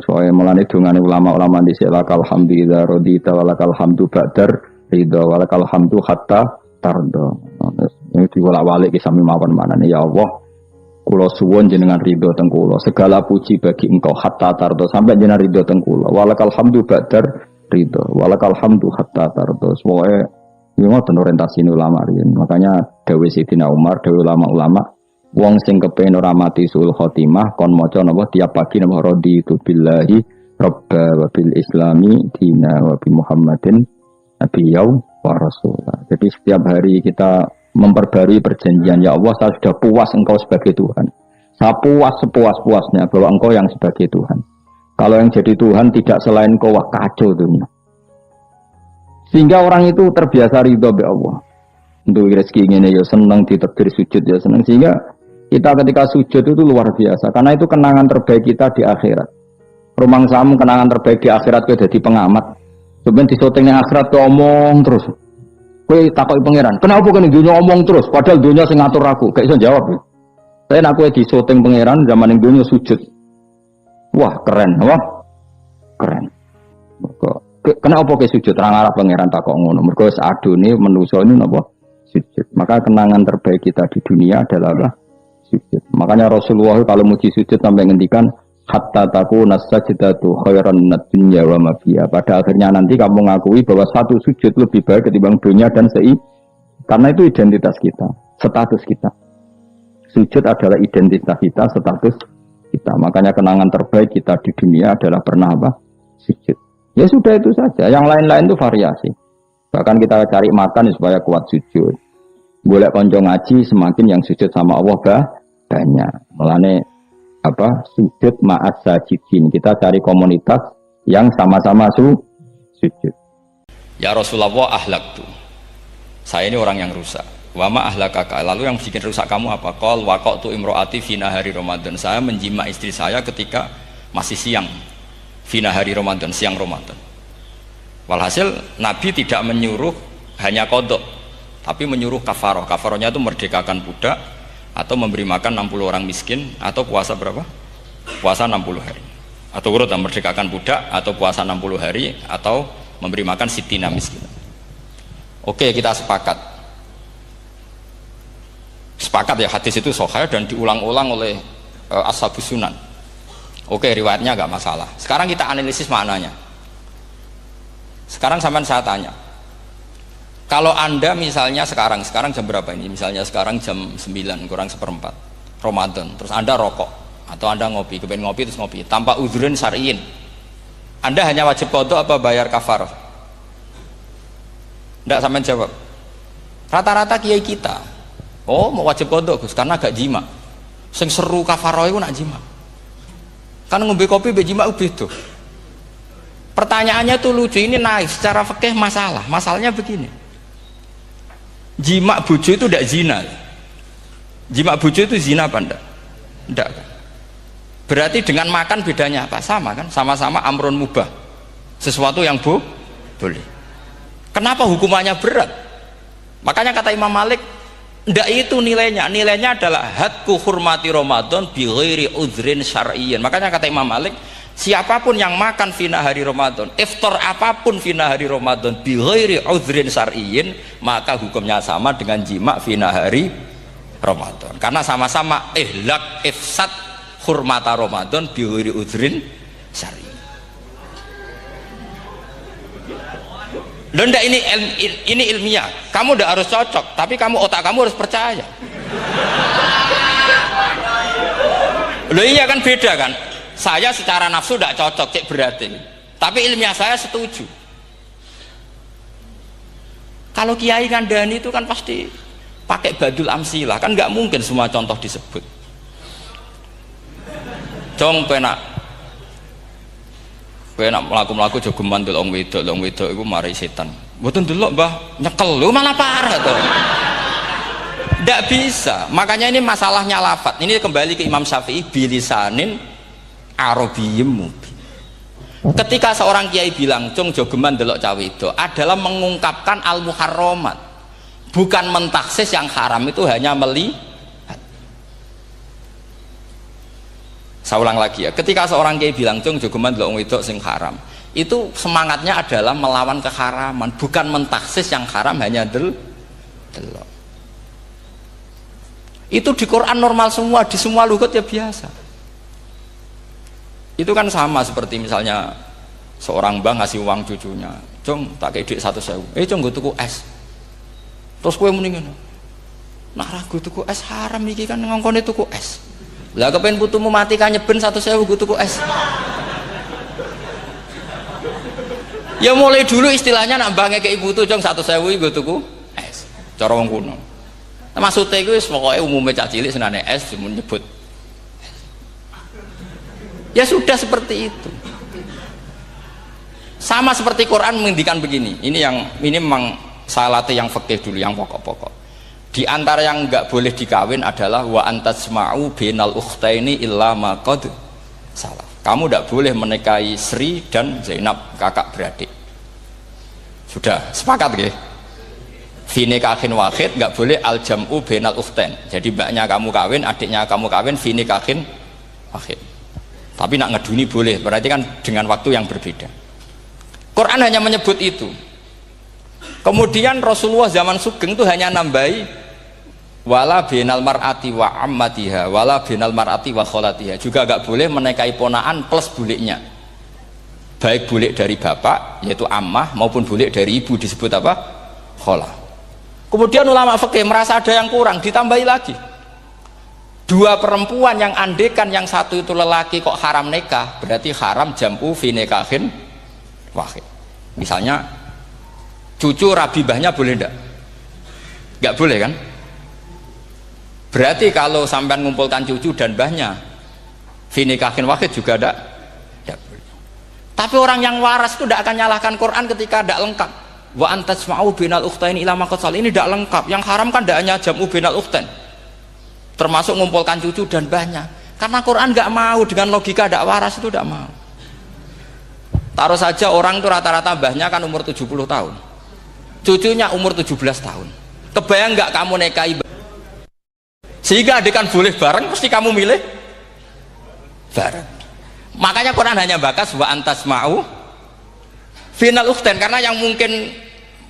Soale mulane dongane ulama-ulama dhisik lakal hamdu idza radita walakal hamdu ba'dar ridha walakal hamdu hatta tardo. Ini diwolak-walik ki sami mawon manane ya Allah. Kula suwun jenengan ridho teng kula. Segala puji bagi Engkau hatta tardo sampai jenengan ridho teng kula. Walakal hamdu ba'dar ridho. Walakal hamdu hatta tardo. Semoga iki ngoten orientasi ulama riyen. Makanya dawuh Sayyidina Umar, dawuh ulama-ulama, wong sing kepengin ora mati sul khotimah kon maca napa tiap pagi napa raditu billahi rabba wa bil islami dina wa bi Muhammadin nabiyyu wa rasulah. Jadi setiap hari kita memperbarui perjanjian, ya Allah saya sudah puas Engkau sebagai Tuhan. Saya puas sepuas-puasnya bahwa Engkau yang sebagai Tuhan. Kalau yang jadi Tuhan tidak selain kau, wah kacau dunia. Sehingga orang itu terbiasa ridho be Allah. Untuk rezeki ini ya senang, ditakdir sujud ya senang. Sehingga kita ketika sujud itu luar biasa. Karena itu kenangan terbaik kita di akhirat. Rumang samu kenangan terbaik di akhirat kau jadi pengamat. Sebenarnya di syuting yang akhirat kau omong terus. Kau takut pangeran. Kenapa kan dunia omong terus? Padahal dunia sing ngatur aku. Gak bisa jawab. Ya. Saya nak kau di syuting pangeran zaman yang dunia sujud. Wah keren, wah keren. Kenapa kau sujud? Terang arah pangeran takut ngono. Mereka seadune menuso ini apa? Sujud. Maka kenangan terbaik kita di dunia adalah apa? Sujud. Makanya Rasulullah kalau muji sujud sampai ngendikan hatta takuna sajdatu khairan minad dunya wa ma fiha. Pada akhirnya nanti kamu mengakui bahwa satu sujud lebih baik ketimbang dunia dan karena itu identitas kita, status kita. Sujud adalah identitas kita, status kita. Makanya kenangan terbaik kita di dunia adalah pernah apa? Sujud. Ya sudah itu saja. Yang lain-lain itu variasi. Bahkan kita cari makan supaya kuat sujud. Boleh konco ngaji semakin yang sujud sama Allah banyak. Mulane apa sujud ma'as sajidin. Kita cari komunitas yang sama-sama sujud. Ya Rasulullah ahlaktu. Saya ini orang yang rusak. Wa ma ahlakaka. Lalu yang bikin rusak kamu apa? Qol waqatu imro'ati fi nahari Ramadan. Saya menjima istri saya ketika masih siang. Fi nahari Ramadan, siang Ramadan. Walhasil Nabi tidak menyuruh hanya kodok, tapi menyuruh kafaroh. Kafarohnya itu merdekakan budak atau memberi makan 60 orang miskin atau puasa berapa? Puasa 60 hari. Atau urut merdekakan budak atau puasa 60 hari atau memberi makan sitina miskin. Oke, kita sepakat. Sepakat ya, hadis itu sahih dan diulang-ulang oleh Ashabus Sunan. Oke, riwayatnya enggak masalah. Sekarang kita analisis maknanya. Sekarang sampean saya tanya. Kalau Anda misalnya sekarang jam berapa ini? Misalnya sekarang jam 9 kurang seperempat Ramadan, terus Anda rokok atau Anda ngopi, kepengen ngopi terus ngopi tanpa udhurun syar'iyin. Anda hanya wajib qadha apa bayar kafarah? Enggak, sampean jawab. Rata-rata kiai kita, oh mau wajib qadha Gus karena gak jima. Sing seru kafarah itu nak jima. Kan ngombe kopi be jima beda. Pertanyaannya tuh lucu, ini naif secara fikih masalahnya begini. Jima bojo itu tidak zina. Jima bojo itu zina apa enggak? Enggak kan? Berarti dengan makan bedanya apa? Sama kan? Sama-sama amrun mubah. Sesuatu yang boleh. Kenapa hukumannya berat? Makanya kata Imam Malik, enggak itu nilainya. Nilainya adalah hadku hurmati Ramadan bi ghairi udhrin syar'iyyin. Makanya kata Imam Malik, siapapun yang makan fina hari Ramadan, iftar apapun fina hari Ramadan bi ghairi udhrin syar'iyyin, maka hukumnya sama dengan jima fina hari Ramadan. Karena sama-sama ihlak ifsad hurmata Ramadan bi ghairi udhrin syar'iyyin. Loh enggak, ini ilmiah. Kamu udah harus cocok, tapi otak kamu harus percaya. Loh iya kan, beda kan? Saya secara nafsu tidak cocok, cek berarti. Tapi ilmiah saya setuju. Kalau Kiai Kandani itu kan pasti pakai badul amsilah, kan nggak mungkin semua contoh disebut. Jong penak melaku-melaku jogeman delok wedok iku mari setan. Mboten delok Mbah, nyekel lho malah parah to. Ndak bisa. Makanya ini masalahnya lafat. Ini kembali ke Imam Syafi'i bilisanin Arabiyyim mubin. Ketika seorang kiai bilang cung jogeman delok cawe wedok adalah mengungkapkan al-muharramat. Bukan mentaksis yang haram itu hanya melihat. Saya ulang lagi ya, ketika seorang kiai bilang cung jogeman delok wedok sing haram, itu semangatnya adalah melawan keharaman, bukan mentaksis yang haram hanya delok. Itu di Quran normal semua, di semua lugat ya biasa. Itu kan sama seperti misalnya seorang mbah ngasih uang cucunya, cung tak kayak duit 100.000, cung gue tuku es. Terus gue mendingan, nak ragu tuku es haram iki kan ngongkone tuku es. Lah kepen putumu mati kan nyeben 100.000 gue tuku es. Ya mulai dulu istilahnya nak mbah ngekeki putu cung 100.000 gue tuku es. Cara wong kuno. Maksudnya itu pokoknya umumnya cah cilik senane es cuma nyebut. Ya sudah seperti itu. Sama seperti Quran menghentikan begini. Ini memang saya latih yang fikih dulu, yang pokok-pokok. Di antara yang enggak boleh dikawin adalah wa antasma'u bainal ukhtaini illa ma qad salah. Kamu tidak boleh menikahi Sri dan Zainab, kakak beradik. Sudah sepakat nggih? Fi nikahin wahid nggak boleh al jam'u bainal ukhtain. Jadi mbaknya kamu kawin, adiknya kamu kawin fi nikahin wahid. Tapi nak ngeduni boleh, berarti kan dengan waktu yang berbeda. Quran hanya menyebut itu. Kemudian Rasulullah zaman Sugeng itu hanya nambahi wala bainal mar'ati wa ammatiha wala bainal mar'ati wa kholatiha. Juga nggak boleh menikahi ponaan plus buliknya. Baik bulik dari bapak yaitu ammah maupun bulik dari ibu disebut apa? Kholah. Kemudian ulama fikih merasa ada yang kurang, ditambahi lagi. Dua perempuan yang andekan yang satu itu lelaki kok haram nikah, berarti haram jam'u fi nikahin wahid. Misalnya cucu rabibahnya boleh enggak? Enggak boleh kan? Berarti kalau sampean ngumpulkan cucu dan mbahnya fi nikahin wahid juga enggak boleh. Tapi orang yang waras itu tidak akan nyalahkan Quran ketika tidak lengkap. Wa antasma'u bainal ukhtaini ila ma qad sal. Ini tidak lengkap. Yang haram kan tidak hanya jam'u bainal ukhtain, termasuk mengumpulkan cucu dan mbahnya. Karena Quran nggak mau dengan logika tidak waras itu, tidak mau. Taruh saja orang itu rata-rata mbahnya kan umur 70 tahun, cucunya umur 17 tahun. Kebayang nggak kamu nikahi sehingga adik kan boleh bareng, pasti kamu milih bareng. Makanya Quran hanya bakas wa antasma'u final ukhtain, karena yang mungkin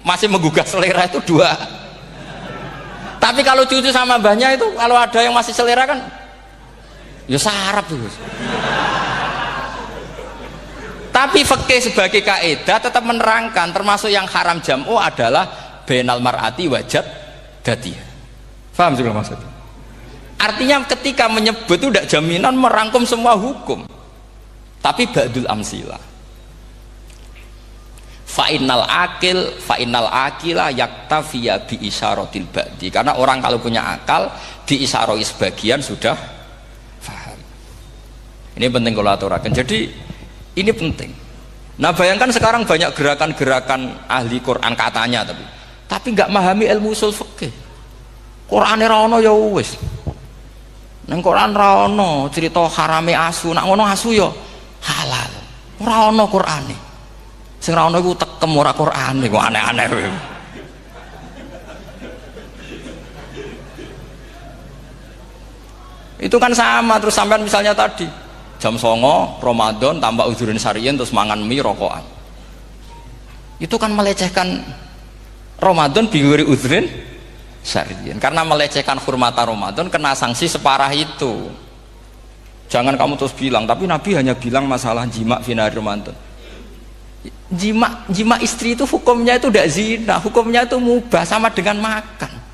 masih menggugah selera itu dua. Tapi kalau cucu sama mbahnya itu, kalau ada yang masih selera kan ya sarap tuh. Tapi fikih sebagai kaidah tetap menerangkan termasuk yang haram jam'u adalah bainal mar'ati wajad datiha. Paham juga maksudnya? Artinya ketika menyebut itu tidak jaminan merangkum semua hukum, tapi ba'dul amsilah. Fa'innal akila yaktafiya bi isyaratil ba'di. Karena orang kalau punya akal diisyaroi sebagian sudah paham. Ini penting kalau aturakan. Jadi ini penting. Nah bayangkan sekarang banyak gerakan-gerakan ahli Quran katanya, tapi nggak memahami ilmu usul fikih. Quran ra ono ya wis. Nang Quran ra ono cerita harame asu, nak ngono asu ya halal. Ora ono Qurane. Sing ra ono iku tekem ora Qurane, kok aneh-aneh kowe. Itu kan sama. Terus sampean misalnya tadi jam 09.00 Ramadan tambah uzurin syariyin terus mangan mie rokokan, itu kan melecehkan Ramadan biwiri uzurin syariyin, karena melecehkan hurmata Ramadan kena sanksi separah itu. Jangan kamu terus bilang tapi Nabi hanya bilang masalah jima finari Ramadan. Jima istri itu hukumnya itu tidak zina, hukumnya itu mubah, sama dengan makan.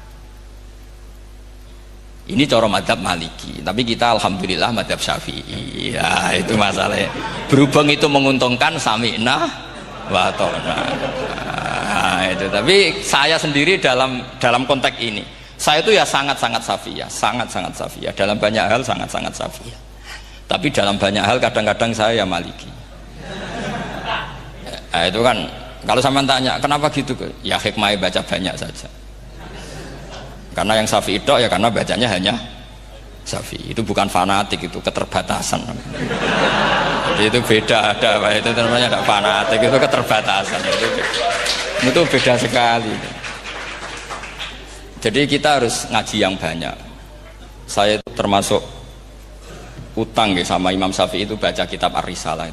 Ini cara madzhab Maliki, tapi kita alhamdulillah madzhab Syafi'i. Ya itu masalahnya. Berhubung itu menguntungkan sami'na wa ta'na. Nah, itu. Tapi saya sendiri dalam konteks ini, saya itu ya sangat-sangat Syafi'iyah, sangat-sangat Syafi'iyah. Dalam banyak hal sangat-sangat Syafi'iyah. Tapi dalam banyak hal kadang-kadang saya ya Maliki. Nah, itu kan kalau sama tanya kenapa gitu, ya hikmahnya baca banyak saja. Karena yang Syafi'i itu ya karena bacanya hanya Syafi'i. Itu bukan fanatik, itu keterbatasan. Jadi itu beda, itu namanya tidak fanatik, itu keterbatasan. Itu beda sekali. Jadi kita harus ngaji yang banyak. Saya itu termasuk utang ya sama Imam Syafi'i itu baca kitab Ar-Risalah.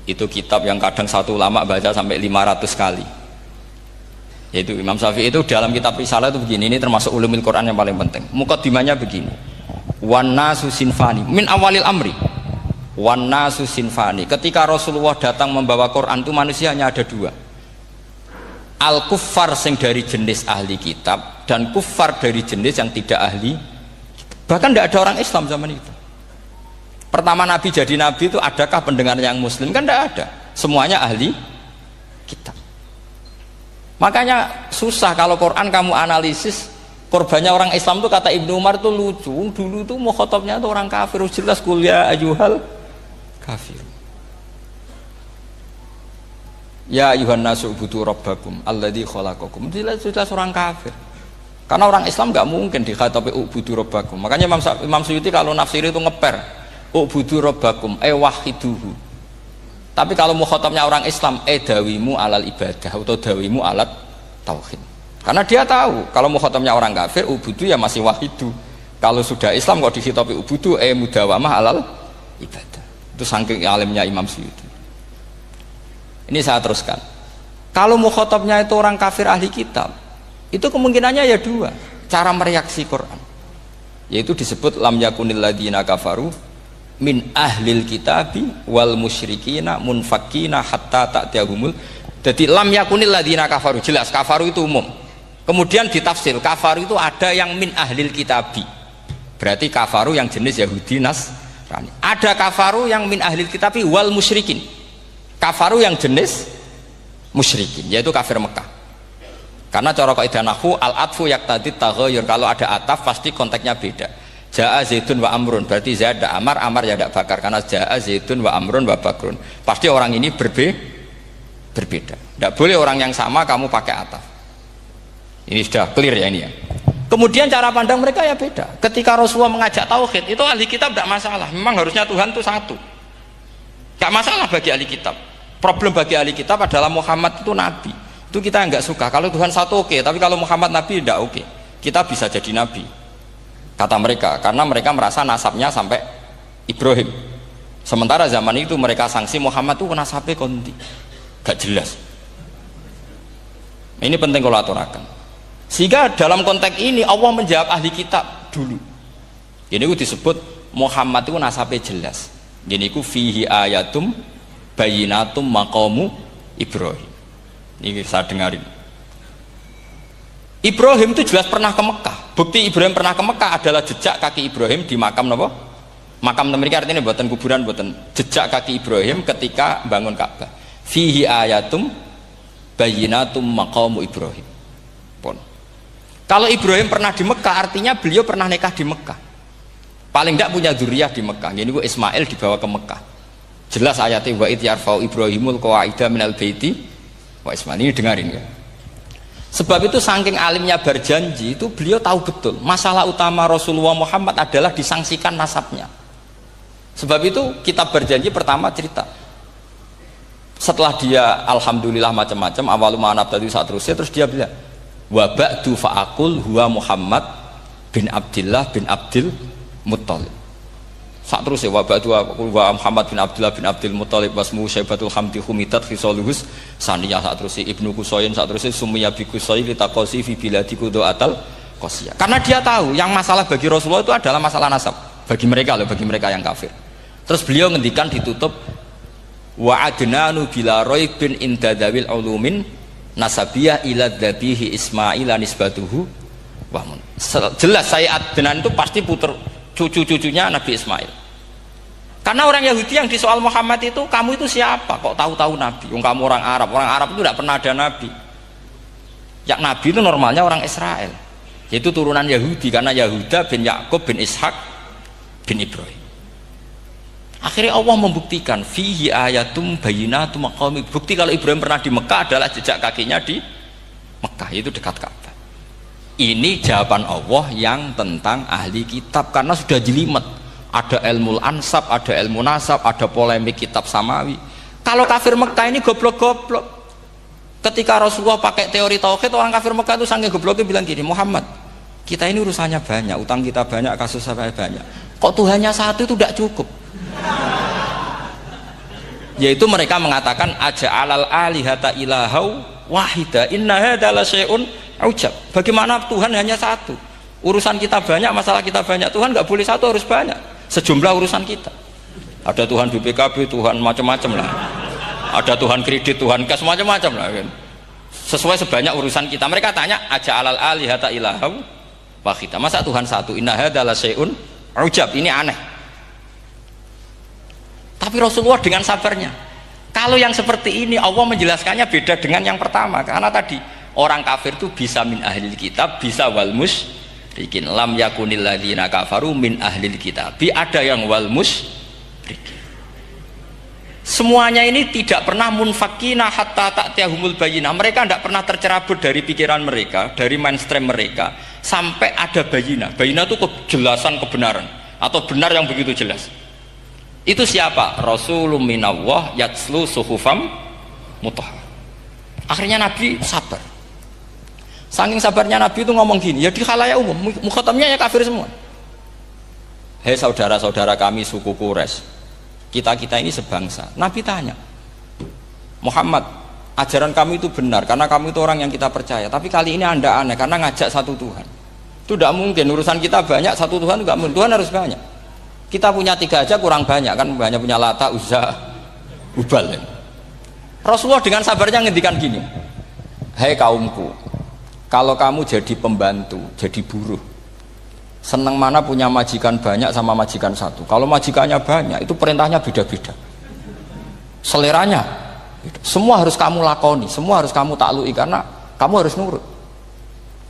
Itu kitab yang kadang satu ulama baca sampai 500 kali. Yaitu Imam Syafi'i itu dalam kitab Risalah itu begini, ini termasuk ulumul Quran yang paling penting. Muqaddimahnya begini. Wan nasu sinfani min awalil amri. Wan nasu sinfani. Ketika Rasulullah datang membawa Quran itu manusia hanya ada dua. Al kuffar sing dari jenis ahli kitab dan kuffar dari jenis yang tidak ahli. Bahkan tidak ada orang Islam zaman itu. Pertama Nabi jadi Nabi itu adakah pendengar yang Muslim? Kan tidak ada, semuanya ahli kitab. Makanya susah kalau Quran kamu analisis korbannya orang Islam tuh, kata Ibnu Umar tuh lucu. Dulu tuh mukhatabnya tuh orang kafir, jelas kuliah ayuhal kafir. Ya ayuhan nasu ubudu rabbakum alladzi khalaqakum. Jelas orang kafir. Karena orang Islam nggak mungkin dikhatabi ubudu rabbakum. Makanya Imam Suyuti kalau nafsir itu ngeper ubudu rabbakum wahiduhu. Tapi kalau mukhatabnya orang Islam dawimu alal ibadah atau dawimu alat tauhid. Karena dia tahu kalau mukhatabnya orang kafir ubudu ya masih wahidu. Kalau sudah Islam kok dikhitabi ubudu mudawamah alal ibadah. Itu saking alimnya Imam Suyuti. Ini saya teruskan. Kalau mukhatabnya itu orang kafir ahli kitab, itu kemungkinannya ya dua cara mereaksi Quran, yaitu disebut lam yakunil ladina kafaru min ahlil kitabi wal musyrikina munfakina hatta ta'tiyahumul. Jadi lam yakunil ladina kafaru, jelas kafaru itu umum. Kemudian ditafsir kafaru itu ada yang min ahlil kitabi, berarti kafaru yang jenis Yahudi Nasrani. Ada kafaru yang min ahlil kitabi wal musyrikin, kafaru yang jenis musyrikin, yaitu kafir Mekah. Karena cara kaidah nahwu al-atfu yaqtadi taghayyur, kalau ada ataf pasti konteksnya beda. Jaa Zaidun wa Amrun, berarti Zaid ada Amar, Amar ya tidak Bakar, karena Jaa Zaidun wa Amrun wa Bakrun. Pasti orang ini berbeda. Tidak boleh orang yang sama kamu pakai ataf. Ini sudah clear ya ini ya. Kemudian cara pandang mereka ya beda. Ketika Rasulullah mengajak tauhid, itu ahli kitab tidak masalah. Memang harusnya Tuhan itu satu. Tidak masalah bagi ahli kitab. Problem bagi ahli kitab adalah Muhammad itu nabi. Itu kita nggak suka. Kalau Tuhan satu oke, tapi kalau Muhammad nabi tidak oke. Kita bisa jadi nabi, kata mereka, karena mereka merasa nasabnya sampai Ibrahim. Sementara zaman itu mereka sanksi Muhammad itu nasabnya konti, gak jelas. Ini penting kalau aturakan. Sehingga dalam konteks ini Allah menjawab ahli kitab dulu. Ini itu disebut Muhammad itu nasabnya jelas. Ini itu fihi ayatum bayinatum maqamu Ibrahim. Ini saya dengarin. Ibrahim itu jelas pernah ke Mekah. Bukti Ibrahim pernah ke Mekah adalah jejak kaki Ibrahim di makam apa? Makam mereka artinya buatan kuburan, buatan jejak kaki Ibrahim ketika bangun Ka'bah. Fihi ayatum bayinatum maqamu Ibrahim. Pun. Kalau Ibrahim pernah di Mekah artinya beliau pernah nikah di Mekah. Paling tidak punya dzurriyyah di Mekah. Ini ku Ismail dibawa ke Mekah. Jelas ayatnya wa id yarfa'u Ibrahimul qawaida minal baiti wa Ismail. Ini dengarin ya. Sebab itu saking alimnya berjanji itu beliau tahu betul masalah utama Rasulullah Muhammad adalah disangsikan nasabnya. Sebab itu kitab berjanji pertama cerita setelah dia alhamdulillah macam-macam awalu ma'anab tadi saat terus dia bilang wa ba'du fa'akul huwa Muhammad bin Abdillah bin Abdil Muttalib. Saat terus ya wabatu wa Muhammad bin Abdullah bin Abdul Muttalib wasmu Syaibatul Hamdi Humitat Khisaluhus saniyah. Saat terus Ibnu Qusayn, saat terus Sumiyya bi Qusayn litaqasi fi biladi Qudu'atal Qasiyah. Karena dia tahu yang masalah bagi Rasulullah itu adalah masalah nasab bagi mereka loh, bagi mereka yang kafir. Terus beliau ngendikan ditutup wa adnanu bila raibin indadawil ulumin nasabiyah ila dhabihi Ismail nisbatuhu wa mun. Jelas saya Adnan itu pasti puter cucu-cucunya Nabi Ismail. Karena orang Yahudi yang disoal Muhammad itu, kamu itu siapa? Kok tahu-tahu Nabi? Kamu orang Arab. Orang Arab itu tidak pernah ada Nabi. Yang Nabi itu normalnya orang Israel, yaitu turunan Yahudi, karena Yahuda bin Yakub bin Ishak bin Ibrahim. Akhirnya Allah membuktikan fihi ayatum bayinatum maqami. Bukti kalau Ibrahim pernah di Mekah adalah jejak kakinya di Mekah, itu dekat Ka'bah. Ini jawaban Allah yang tentang ahli kitab, karena sudah jelimet. Ada ilmu ansab, ada ilmu nasab, ada polemik kitab samawi. Kalau kafir Mekah ini goblok-goblok. Ketika Rasulullah pakai teori tauhid, orang kafir Mekah itu sangat gobloknya bilang gini, Muhammad, kita ini urusannya banyak, utang kita banyak, kasus saya banyak. Kok Tuhannya satu itu tidak cukup? Yaitu mereka mengatakan aja'alal alihata ilahau wahida inna hadza la syai'un ujab. Bagaimana Tuhan hanya satu? Urusan kita banyak, masalah kita banyak. Tuhan nggak boleh satu, harus banyak. Sejumlah urusan kita. Ada Tuhan BPKB, Tuhan macam-macam lah. Ada Tuhan kredit, Tuhan kas, macam-macam lah. Kan? Sesuai sebanyak urusan kita. Mereka tanya, aja alal alihata ilahau wahida. Masa Tuhan satu? Inna hadza la syai'un ujab. Ini aneh. Tapi Rasulullah dengan sabarnya. Kalau yang seperti ini Allah menjelaskannya beda dengan yang pertama. Karena tadi orang kafir itu bisa min ahlil kitab, bisa wal musyrikin. Lam yakunil ladzina kafaru min ahlil kitab. Ada yang wal musyrikin. Semuanya ini tidak pernah munfakina hatta ta'tiyahumul bayyinah. Mereka tidak pernah tercerabut dari pikiran mereka, dari mainstream mereka sampai ada bayyinah. Bayyinah itu kejelasan kebenaran atau benar yang begitu jelas. Itu siapa? Rasulun minallah yatslu suhufam mutahhar. Akhirnya Nabi sabar. Saking sabarnya Nabi itu ngomong gini, ya di khalayak umum, mukhatamnya ya kafir semua. Hei saudara-saudara kami suku Quraisy, kita ini sebangsa. Nabi tanya, Muhammad, ajaran kami itu benar karena kamu itu orang yang kita percaya, tapi kali ini anda aneh karena ngajak satu Tuhan. Itu tidak mungkin, urusan kita banyak, satu Tuhan tidak mungkin, Tuhan harus banyak. Kita punya 3 aja kurang banyak, kan banyak punya Lata, Uzza, Hubal ya. Rasulullah dengan sabarnya ngendikan gini, hei kaumku, kalau kamu jadi pembantu, jadi buruh, senang mana punya majikan banyak sama majikan satu. Kalau majikannya banyak itu perintahnya beda-beda, seleranya beda. Semua harus kamu lakoni, semua harus kamu taklui karena kamu harus nurut.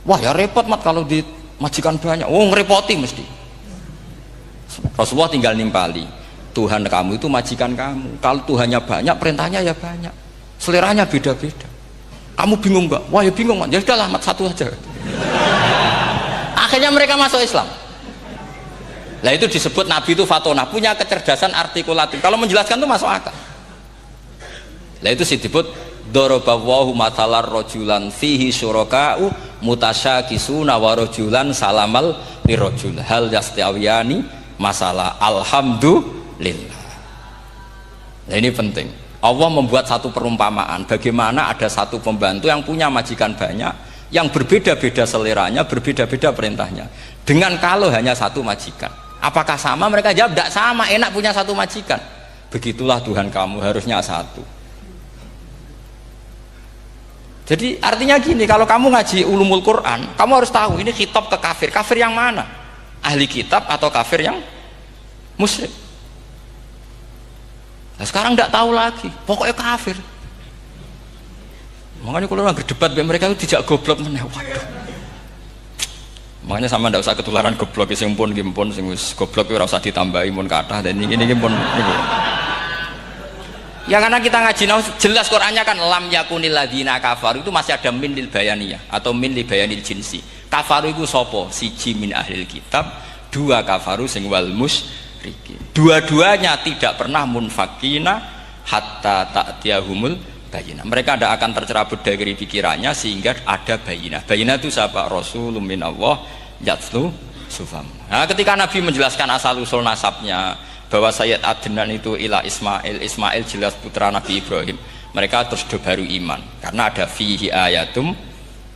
Wah ya repot mat kalau di majikan banyak, ngerepoti mesti. Rasulullah tinggal nimpali, Tuhan kamu itu majikan kamu, kalau Tuhannya banyak perintahnya ya banyak, seleranya beda-beda. Kamu bingung nggak? Wah ya bingung mat, ya udahlah mat satu aja. Akhirnya mereka masuk Islam. Nah itu disebut Nabi itu fatona, punya kecerdasan artikulatif. Kalau menjelaskan itu masuk akal. Nah itu disebut dorobawahu matalar rojulan fihi syuraka'u mutasyakisuna wa rojulan salamal lirojul hal yastawiyani masalah alhamdulillah. Nah ini penting. Allah membuat satu perumpamaan bagaimana ada satu pembantu yang punya majikan banyak, yang berbeda-beda seleranya, berbeda-beda perintahnya, dengan kalau hanya satu majikan. Apakah sama? Mereka jawab tidak sama, enak punya satu majikan. Begitulah Tuhan kamu, harusnya satu. Jadi artinya gini, kalau kamu ngaji ulumul Quran, kamu harus tahu ini khitab ke kafir. Kafir yang mana? Ahli kitab atau kafir yang musyrik? Nah sekarang tidak tahu lagi, pokoknya kafir. Makanya kalau orang berdebat mereka itu tidak goblok meneh. Waduh. Makanya sama tidak usah ketularan goblok sing pun sing wis goblok ora usah ditambahi mun kathah dan ini pun niku. Ya karena kita ngaji jelas Qur'annya kan lam yakunil ladzina kafaru itu masih ada min lil bayaniyah atau min li bayanil jinsi. Kafaru itu sapa? Siji min ahlil kitab, 2 kafaru sing wal musyrikin. Dua-duanya tidak pernah munfakina hatta ta'tiyahumul bayinah. Mereka tidak akan tercerabut dari pikirannya sehingga ada bayinah. Bayinah itu siapa? Rasulun minallah yatslu sufam. Nah, ketika Nabi menjelaskan asal usul nasabnya bahwa Sayyid Adnan itu ila Ismail, Ismail jelas putra Nabi Ibrahim, mereka terus baru iman karena ada fihi ayatum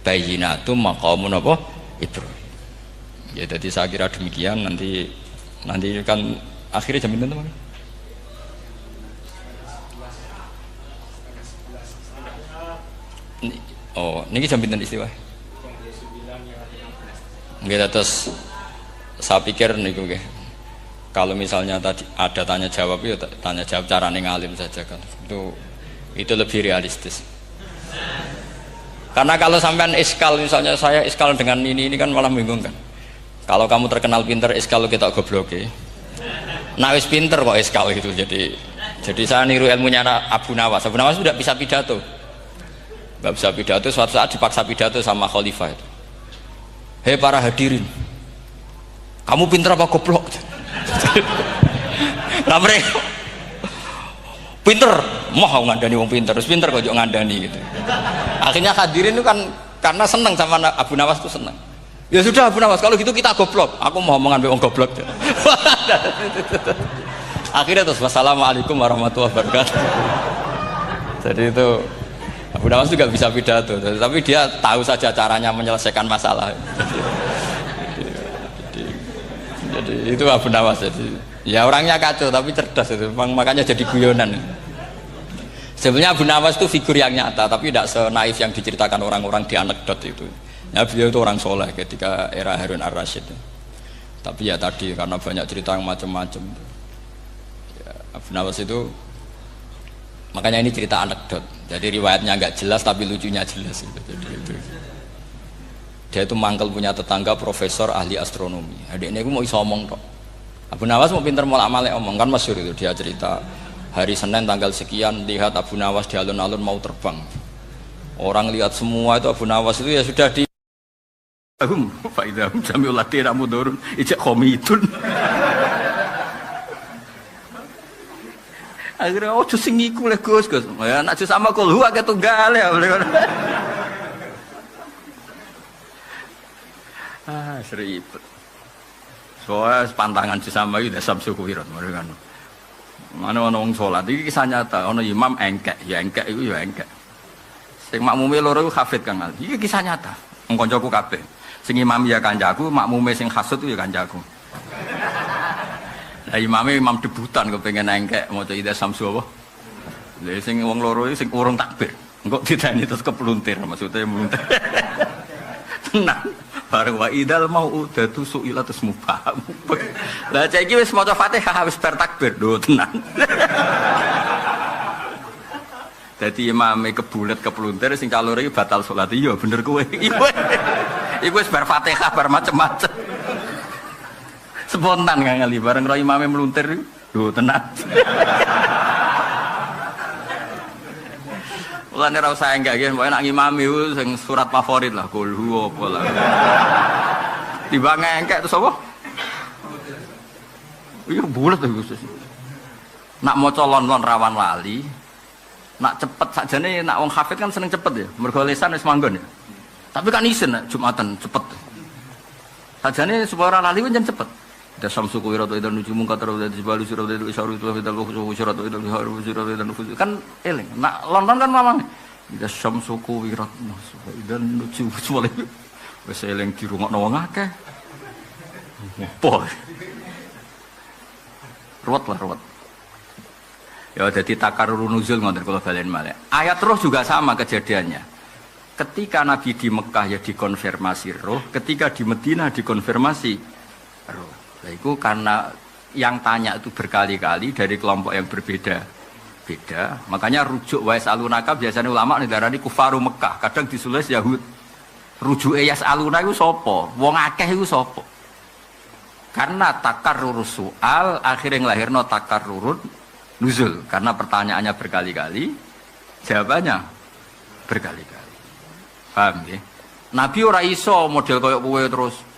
bayinatum maqamun apa Ibrahim. Ya jadi saya kira demikian. Nanti kan akhirnya jam pinten teman. Oh, ini jam pinten istilah. Nggih, terus saya pikir niku nggih. Kalau misalnya tadi ada tanya jawab, ya tanya jawab carane ngalim saja kan. Itu lebih realistis. Karena kalau sampean iskal, misalnya saya iskal dengan ini kan malah bingung kan. Kalau kamu terkenal pinter, iskal kita gobloke. Nah wis pinter kok iskal gitu. Jadi saya niru ilmunya Abu Nawas. Abu Nawas tidak bisa pidato. Nggak bisa pidato, suatu saat dipaksa pidato sama khalifah itu. Hei para hadirin, kamu pinter apa goblok? Nah mereka pinter, mau ngandani wong pinter, terus pinter kok ngandani gitu. Akhirnya hadirin itu kan karena seneng sama Abu Nawas itu seneng. Ya sudah Abu Nawas, kalau gitu kita goblok. Aku mau ngambil wong goblok. Akhirnya terus wassalamualaikum warahmatullahi wabarakatuh. Jadi itu Abu Nawas juga bisa pidato, tapi dia tahu saja caranya menyelesaikan masalah. Jadi itu Abu Nawas. Jadi ya orangnya kacau tapi cerdas itu, makanya jadi guyonan. Sebenarnya Abu Nawas itu figur yang nyata, tapi tidak senaif yang diceritakan orang-orang di anekdot itu. Ya beliau itu orang soleh ketika era Harun ar-Rasyid. Tapi ya tadi karena banyak cerita yang macam-macam. Ya, Abu Nawas itu, makanya ini cerita anekdot. Jadi riwayatnya nggak jelas tapi lucunya jelas gitu. Jadi itu. Dia itu mangkel punya tetangga profesor ahli astronomi. Adik ini aku mau iso omong tok. Abu Nawas mau pinter molak-malik omong kan masyhur itu, dia cerita hari Senin tanggal sekian lihat Abu Nawas di alun-alun mau terbang. Orang lihat semua itu Abu Nawas itu ya sudah di faidahum jami'ul ladina mudurun ijak khomitun. Akhirnya ojo sing iku le Gus. Ya nek sama kulhu akeh tunggal ya. Seribet. Soalnya pantangan sama itu samsu kuwirat mereka. Mana wong salat iki kisah nyata, ana imam engkek, ya engkek iku ya engkek. Sing makmume loro iku hafid Kang Ali. Iki kisah nyata. Wong kancaku kabeh. Sing imam ya kancaku, makmume sing hasud ya kancaku. Lah imame imam debutan kepengin engkek maca ida samsu apa. Lha sing wong loro iki sing urung takbir. Engko ditani terus kepluntir maksudnya meluntir. Tenang. Bareng wa idal mau udatu suila terus mubah. Lah saiki wis maca Fatihah wis bar takbir lho tenang. Dadi imame kebulet kepluntir sing calon iki batal salat iya bener kowe. Iku wis bar Fatihah bar macem-macem. Spontan Kang Ali bareng ro imame meluntir lho tenang. Mulane ora usah enggak nggih, pokoke nak ngimami ku sing surat favorit lah, kulhu apa lah. Timbang engkek terus apa? Iya bulet to Gus. Nak maca lon-lon rawan lali. Nak cepet sakjane nak wong hafid kan seneng cepet ya, mergo lisan wis manggon ya. Tapi kan isen Jumatan cepet. Sakjane supaya ora lali kan cepet. Dasam suku ira to nuju mung kataro dadi balu sira itu isaru itu dal khusu sira itu haru sira itu nufus kan eling nak lonton kan mamang dasam suku ira dan nuju suwale wis eling dirungokno wong akeh opo ruwet ya dadi takarrur nuzul ngoten kula balen malih ayat roh juga sama kejadiannya ketika Nabi di Mekah ya dikonfirmasi roh ketika di Madinah dikonfirmasi roh. Nah, itu karena yang tanya itu berkali-kali dari kelompok yang berbeda-beda. Makanya rujuk wa yas'alunaka biasanya ulama darani kufaru Mekah, kadang disulis Yahud. Rujuke yas'aluna iku sapa? Wong akeh iku sapa? Karena takarrur soal akhirnya nglahirno takarrurun nuzul karena pertanyaannya berkali-kali, jawabannya berkali-kali. Paham nggih? Nabi ora iso model koyo kowe terus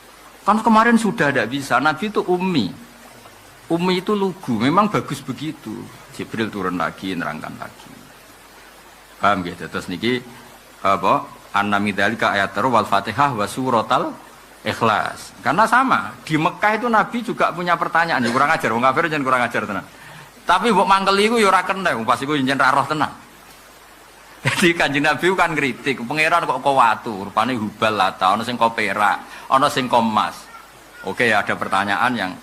kan kemarin sudah tidak bisa, Nabi itu ummi. Ummi itu lugu, memang bagus begitu. Jibril turun lagi, nerangkan lagi. Paham gitu? Terus niki apa? An-namidhalika ayat wal Fatihah wa suratal Ikhlas. Karena sama, di Mekah itu Nabi juga punya pertanyaan. Ya kurang ajar, wong kafir jangan kurang ajar tenan. Tapi mbok mangkel iku ya ora kena, pas iku njen ra roh tenan. Jadi Kanjeng Nabi kan kritik, pangeran kok watu, rupane hubal lata, ana sing kok perak, ana sing kok emas. Oke, ada pertanyaan yang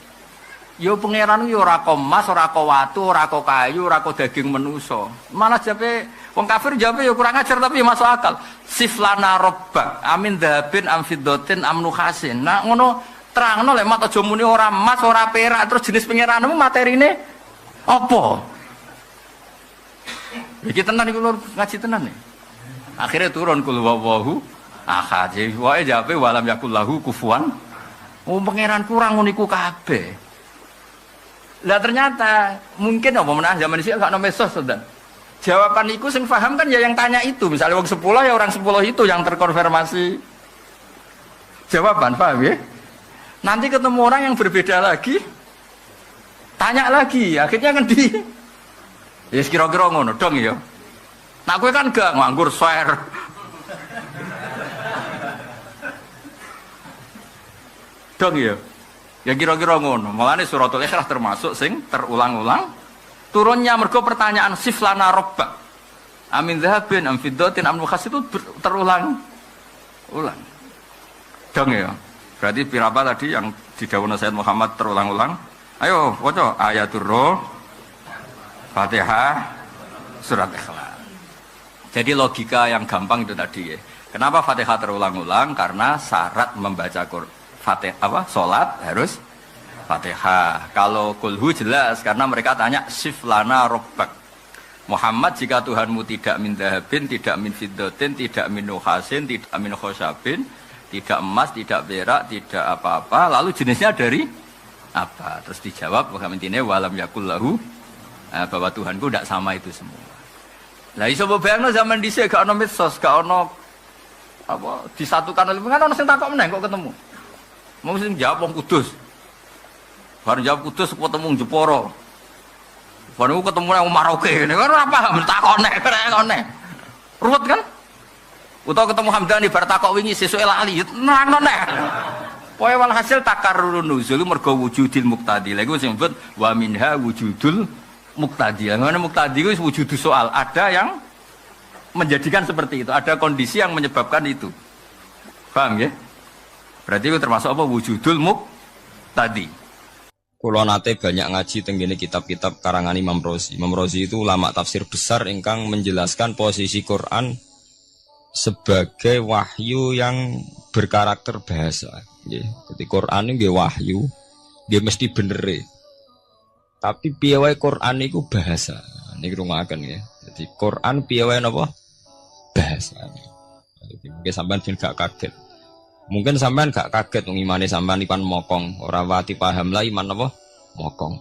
yo pangeran yo ora kok emas, ora kok watu, ora kok kayu, ora kok daging manusa. Malah jape wong kafir jape yo kurang ajar tapi masuk akal. Siflana rabbak, amin dzabin am fiddatin am nukhasin. Nah ngono terangno lek mat aja muni ora emas, ora perak, terus jenis pangeranmu materine apa? Iki tenan iku ngaji tenan nih. Akhirnya turun kul wawahu ahad. Wae jape walam yakul lahu kufuwan. Oh pangeran kurang niku kabeh. Lah ternyata mungkin apa menah zaman iki gak ono mesos sudah. Jawaban iku sing paham kan ya yang tanya itu. Misalnya wong 10 ya orang 10 itu yang terkonfirmasi jawaban, paham ya? Nanti ketemu orang yang berbeda lagi tanya lagi, akhirnya kan ya kira-kira ngono dong ya. Nak kowe kan gak nganggur share. Dong ya. Ya kira-kira ngono. Mulane suratul Ikhlas termasuk sing terulang-ulang. Turunnya mergo pertanyaan siflana rabbak. Amin dzahabin am fiddatin am nukhas itu terulang-ulang. Dong ya. Berarti pirapa tadi yang didhawuhna Sayyid Muhammad terulang-ulang? Ayo waca ayatul roh Fatihah, surat Ikhlas. Jadi logika yang gampang itu tadi ya. Kenapa Fatihah terulang-ulang? Karena syarat membaca Fatihah salat harus Fatihah. Kalau kulhu jelas karena mereka tanya siflana rabbak. Muhammad jika Tuhanmu tidak min dahabin, tidak min fiddatin, tidak min nukhasin, tidak min khosabin, tidak emas, tidak perak, tidak apa-apa, lalu jenisnya dari apa? Terus dijawab intinya walam yakul lahu bahwa Tuhanku tidak sama itu semua. Lah iso bayangno zaman dhisik gak ono medsos, gak ono apa disatukan oleh kan ono sing takok meneh kok ketemu. Mau sing jawab wong Kudus. Baru jawab Kudus ketemu Jepara. Baru ketemu nang Maroke ngene kan ora paham takone kene. Ruwet kan? Utawa ketemu Hamdani bar takok wingi sesuke lali nerangno nek. Pokoke walhasil takarrurun nuzul mergo wujudil muqtadi. Lha iku sing disebut wa minha wujudul muqtadi. Ngene muqtadi ku wujudus soal, ada yang menjadikan seperti itu, ada kondisi yang menyebabkan itu. Paham ya? Berarti itu termasuk apa? Wujudul muqtadi. Kulo nate banyak ngaji tenggene kitab-kitab karangan Imam Razi. Imam Razi itu ulama tafsir besar ingkang menjelaskan posisi Quran sebagai wahyu yang berkarakter bahasa. Jadi Quran ini wahyu, dia mesti bener. Tapi piye wae Quran itu bahasa. Niki rungaken ya. Jadi Quran piye wae napa? Bahasa. Jadi mungkin sampean ben gak kaget. Mungkin sampean gak kaget wong imane sampean ipan mokong, ora wati paham lah iman apa? Mokong.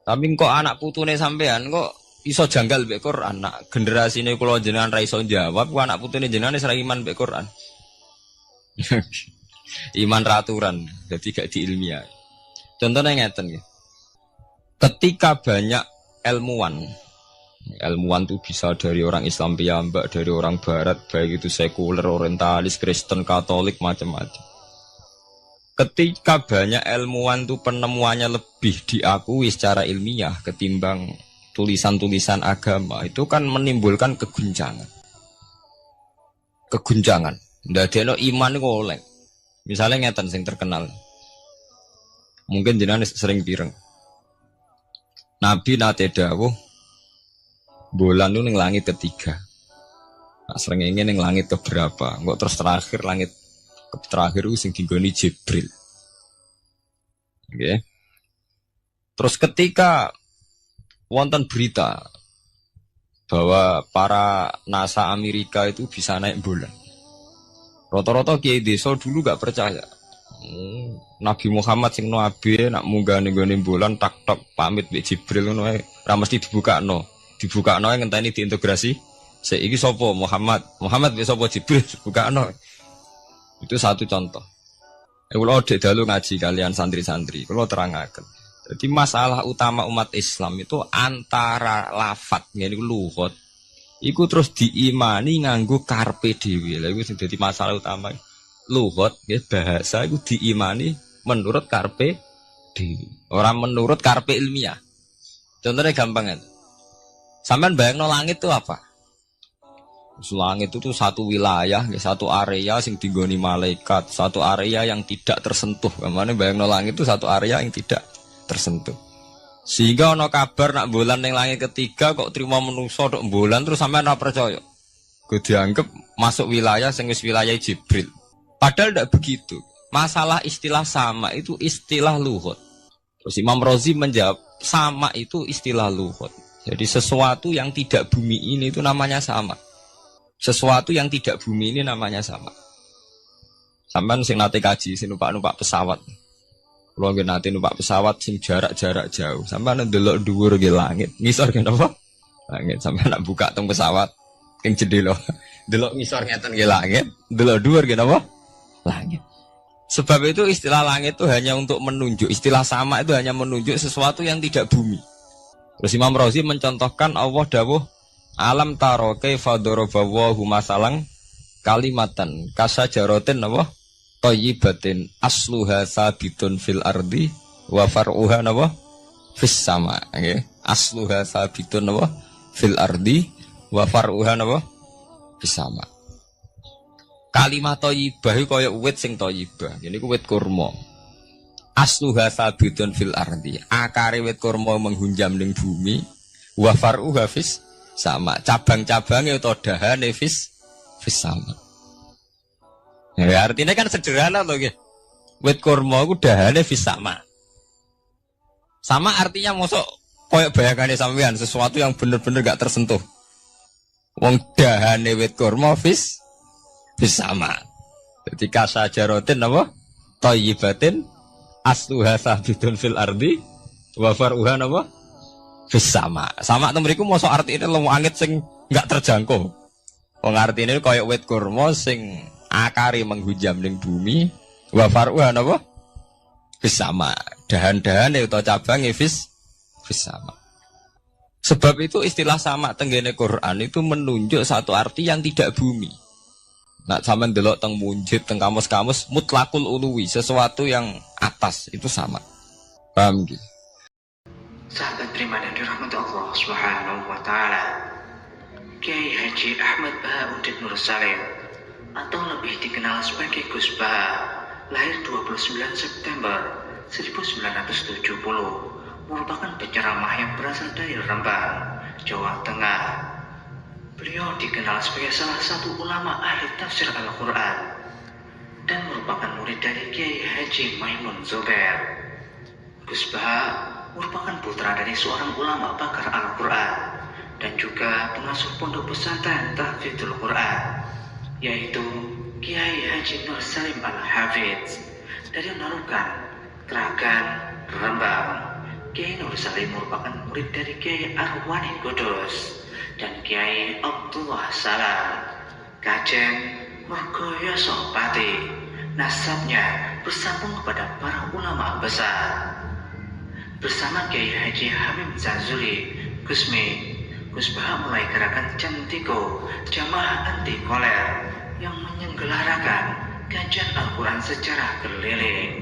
Tapi kok anak putune sampean kok iso janggal mbek Quran. Nak generasine kula jenengan ra iso jawab, ku anak putune jenengan wis ra iman mbek Quran. Iman raturan, jadi gak diilmiah. Contohnya ngeten ya. Ketika banyak ilmuwan itu bisa dari orang Islam piyambak, dari orang Barat, baik itu sekuler, orientalis, Kristen, Katolik, macam-macam. Ketika banyak ilmuwan itu penemuannya lebih diakui secara ilmiah ketimbang tulisan-tulisan agama, itu kan menimbulkan keguncangan. Ndadekno iman iku oleh. Misalnya ngeten sing terkenal. Mungkin jenengan sering pireng. Nabi nate dawuh bulan itu ning langit ketiga. Nah, srengenge ning langit keberapa? Engko terus terakhir langit terakhir itu sing dinggoni Jibril. Nggih. Terus ketika wonten berita bahwa para NASA Amerika itu bisa naik bulan. Rata-rata kiai desa dulu gak percaya. Nabi Muhammad sing nabi nak munggah ning gone bulan tak pamit mbek Jibril ngono ae. Ora mesti dibukakno. Dibukakno ngenteni diintegrasi. Saiki sapa Muhammad? Muhammad wis sapa Jibril dibukakno. Itu satu contoh. Kula dek dalu ngaji kalian santri-santri. Kula terangaken. Jadi masalah utama umat Islam itu antara lafadz ngene iku lugat. Iku terus diimani nganggo karpe dhewe. Lha iku sing dadi masalah utama. Lugat nggih bahasa iku diimani menurut karpe dhewe, ora menurut karpe ilmiah. Contohnya gampang kan. Sampean bayangno langit itu apa? Langit itu satu wilayah, satu area sing digoni malaikat, satu area yang tidak tersentuh. Kamane bayangno langit itu satu area yang tidak tersentuh. Sehingga ana kabar nak bulan ning langit ketiga kok trimo menungso tok bulan terus sampean ora percaya. Ku dianggap masuk wilayah sing wis wilayah Jibril. Padahal tidak begitu. Masalah istilah sama itu istilah lughat. Terus Imam Razi menjawab sama itu istilah lughat. Jadi sesuatu yang tidak bumi ini itu namanya sama. Sesuatu yang tidak bumi ini namanya sama. Sampeyan sing nate kaji sing numpak pesawat. Kalau nggak nanti numpak pesawat sing jarak-jarak jauh, sampai ndelok dhuwur ke langit, ngisor ke apa? Langit sampai nak buka tong pesawat, keng jendela, delok ngisor ngeten ke langit, delok dhuwur ke apa? Langit. Sebab itu istilah langit itu hanya untuk menunjuk, istilah sama itu hanya menunjuk sesuatu yang tidak bumi. Terus Imam Razi mencontohkan Allah dawuh, alam taro kaifa daraballahu masalan kalimatan kasajaratin apa? Thayyibatin asluha sabitun fil ardi wa far'uha napa fis sama nggih asluha sabitun napa fil ardi wa far'uha napa fis sama. Kalimat thayyibah kaya wit sing thayyibah niku wit kurma asluha sabitun fil ardi akare wit kurma menghunjam ning bumi wa far'uha fis sama cabang-cabange utawa dahane fis sama. Ya, artinya kan sederhana loh ya. Wit kurma itu dahane fis sama. Sama artinya mosok koyok bayangane sampean sesuatu yang bener-bener gak tersentuh. Wong dahane wit kurma fis sama. Jadi kasajarotin apa? Thayyibatin asluha sabitun fil ardi wa far'uha apa? fis sama. Sama itu mriku mosok artine langit sing enggak terjangkau. Wong artine kaya wit kurma sing akare menghujam ning bumi, wa faruha napa? Fis sama. Dahan-dahane utawa cabange fis sama. Sebab itu istilah sama tenggene Quran itu menunjuk satu arti yang tidak bumi. Nah, sampean delok teng munjid teng kamus-kamus mutlakul uluwi, sesuatu yang atas itu sama. Paham nggih? Sahabat terima dan dirahmati Allah Subhanahu wa taala. Kiai Haji Ahmad Bahauddin Nur Salim atau lebih dikenal sebagai Gus Bah, lahir 29 September 1970, merupakan penceramah yang berasal dari Rembang, Jawa Tengah. Beliau dikenal sebagai salah satu ulama ahli tafsir Al-Quran dan merupakan murid dari Kiai Haji Maimun Zubair. Gus Bah merupakan putra dari seorang ulama pakar Al-Quran dan juga pengasuh pondok pesantren Tahfidzul Quran, yaitu Kiai Haji Nur Salim Al-Hafidz dari Narukan, Teragan, Rembang. Kiai Nur Salim merupakan murid dari Kiai Arwani Kudus dan Kiai Abdullah Salam, Kajen Mergoyoso Pati. Nasabnya bersambung kepada para ulama besar. Bersama Kiai Haji Hamim Zazuli, Gusmi, Gus Bah mulai gerakan Cantiko, jamaah anti koler yang menyelenggarakan kajian Al-Quran secara keliling.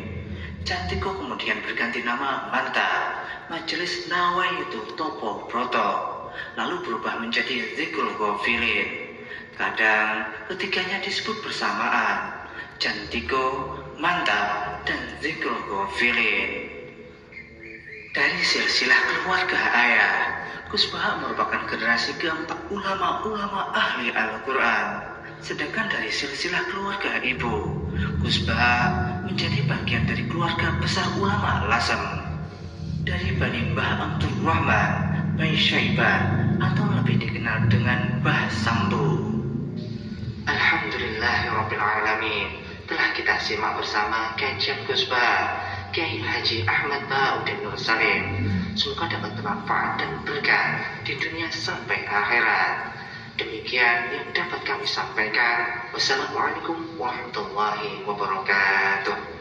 Cantiko kemudian berganti nama Manta, Majelis Nawaitu Topo Broto, lalu berubah menjadi Zikrul Ghafilin. Kadang ketiganya disebut bersamaan, Cantiko, Manta, dan Zikrul Ghafilin. Dari silsilah keluarga ayah, Gus Bah merupakan generasi keempat ulama-ulama ahli Al-Quran. Sedangkan dari silsilah keluarga ibu, Gus Bah menjadi bagian dari keluarga besar ulama Lasem. Dari Bani Mbah Abdul Rahman, Bai Syaiban, atau lebih dikenal dengan Mbah Sambu. Alhamdulillahirrabbilalamin. Telah kita simak bersama kajian Gus Bah, Kiai Haji Ahmad Bahauddin Nur Salim. Semoga dapat bermanfaat dan berkah di dunia sampai akhirat. Demikian yang dapat kami sampaikan. Wassalamualaikum warahmatullahi wabarakatuh.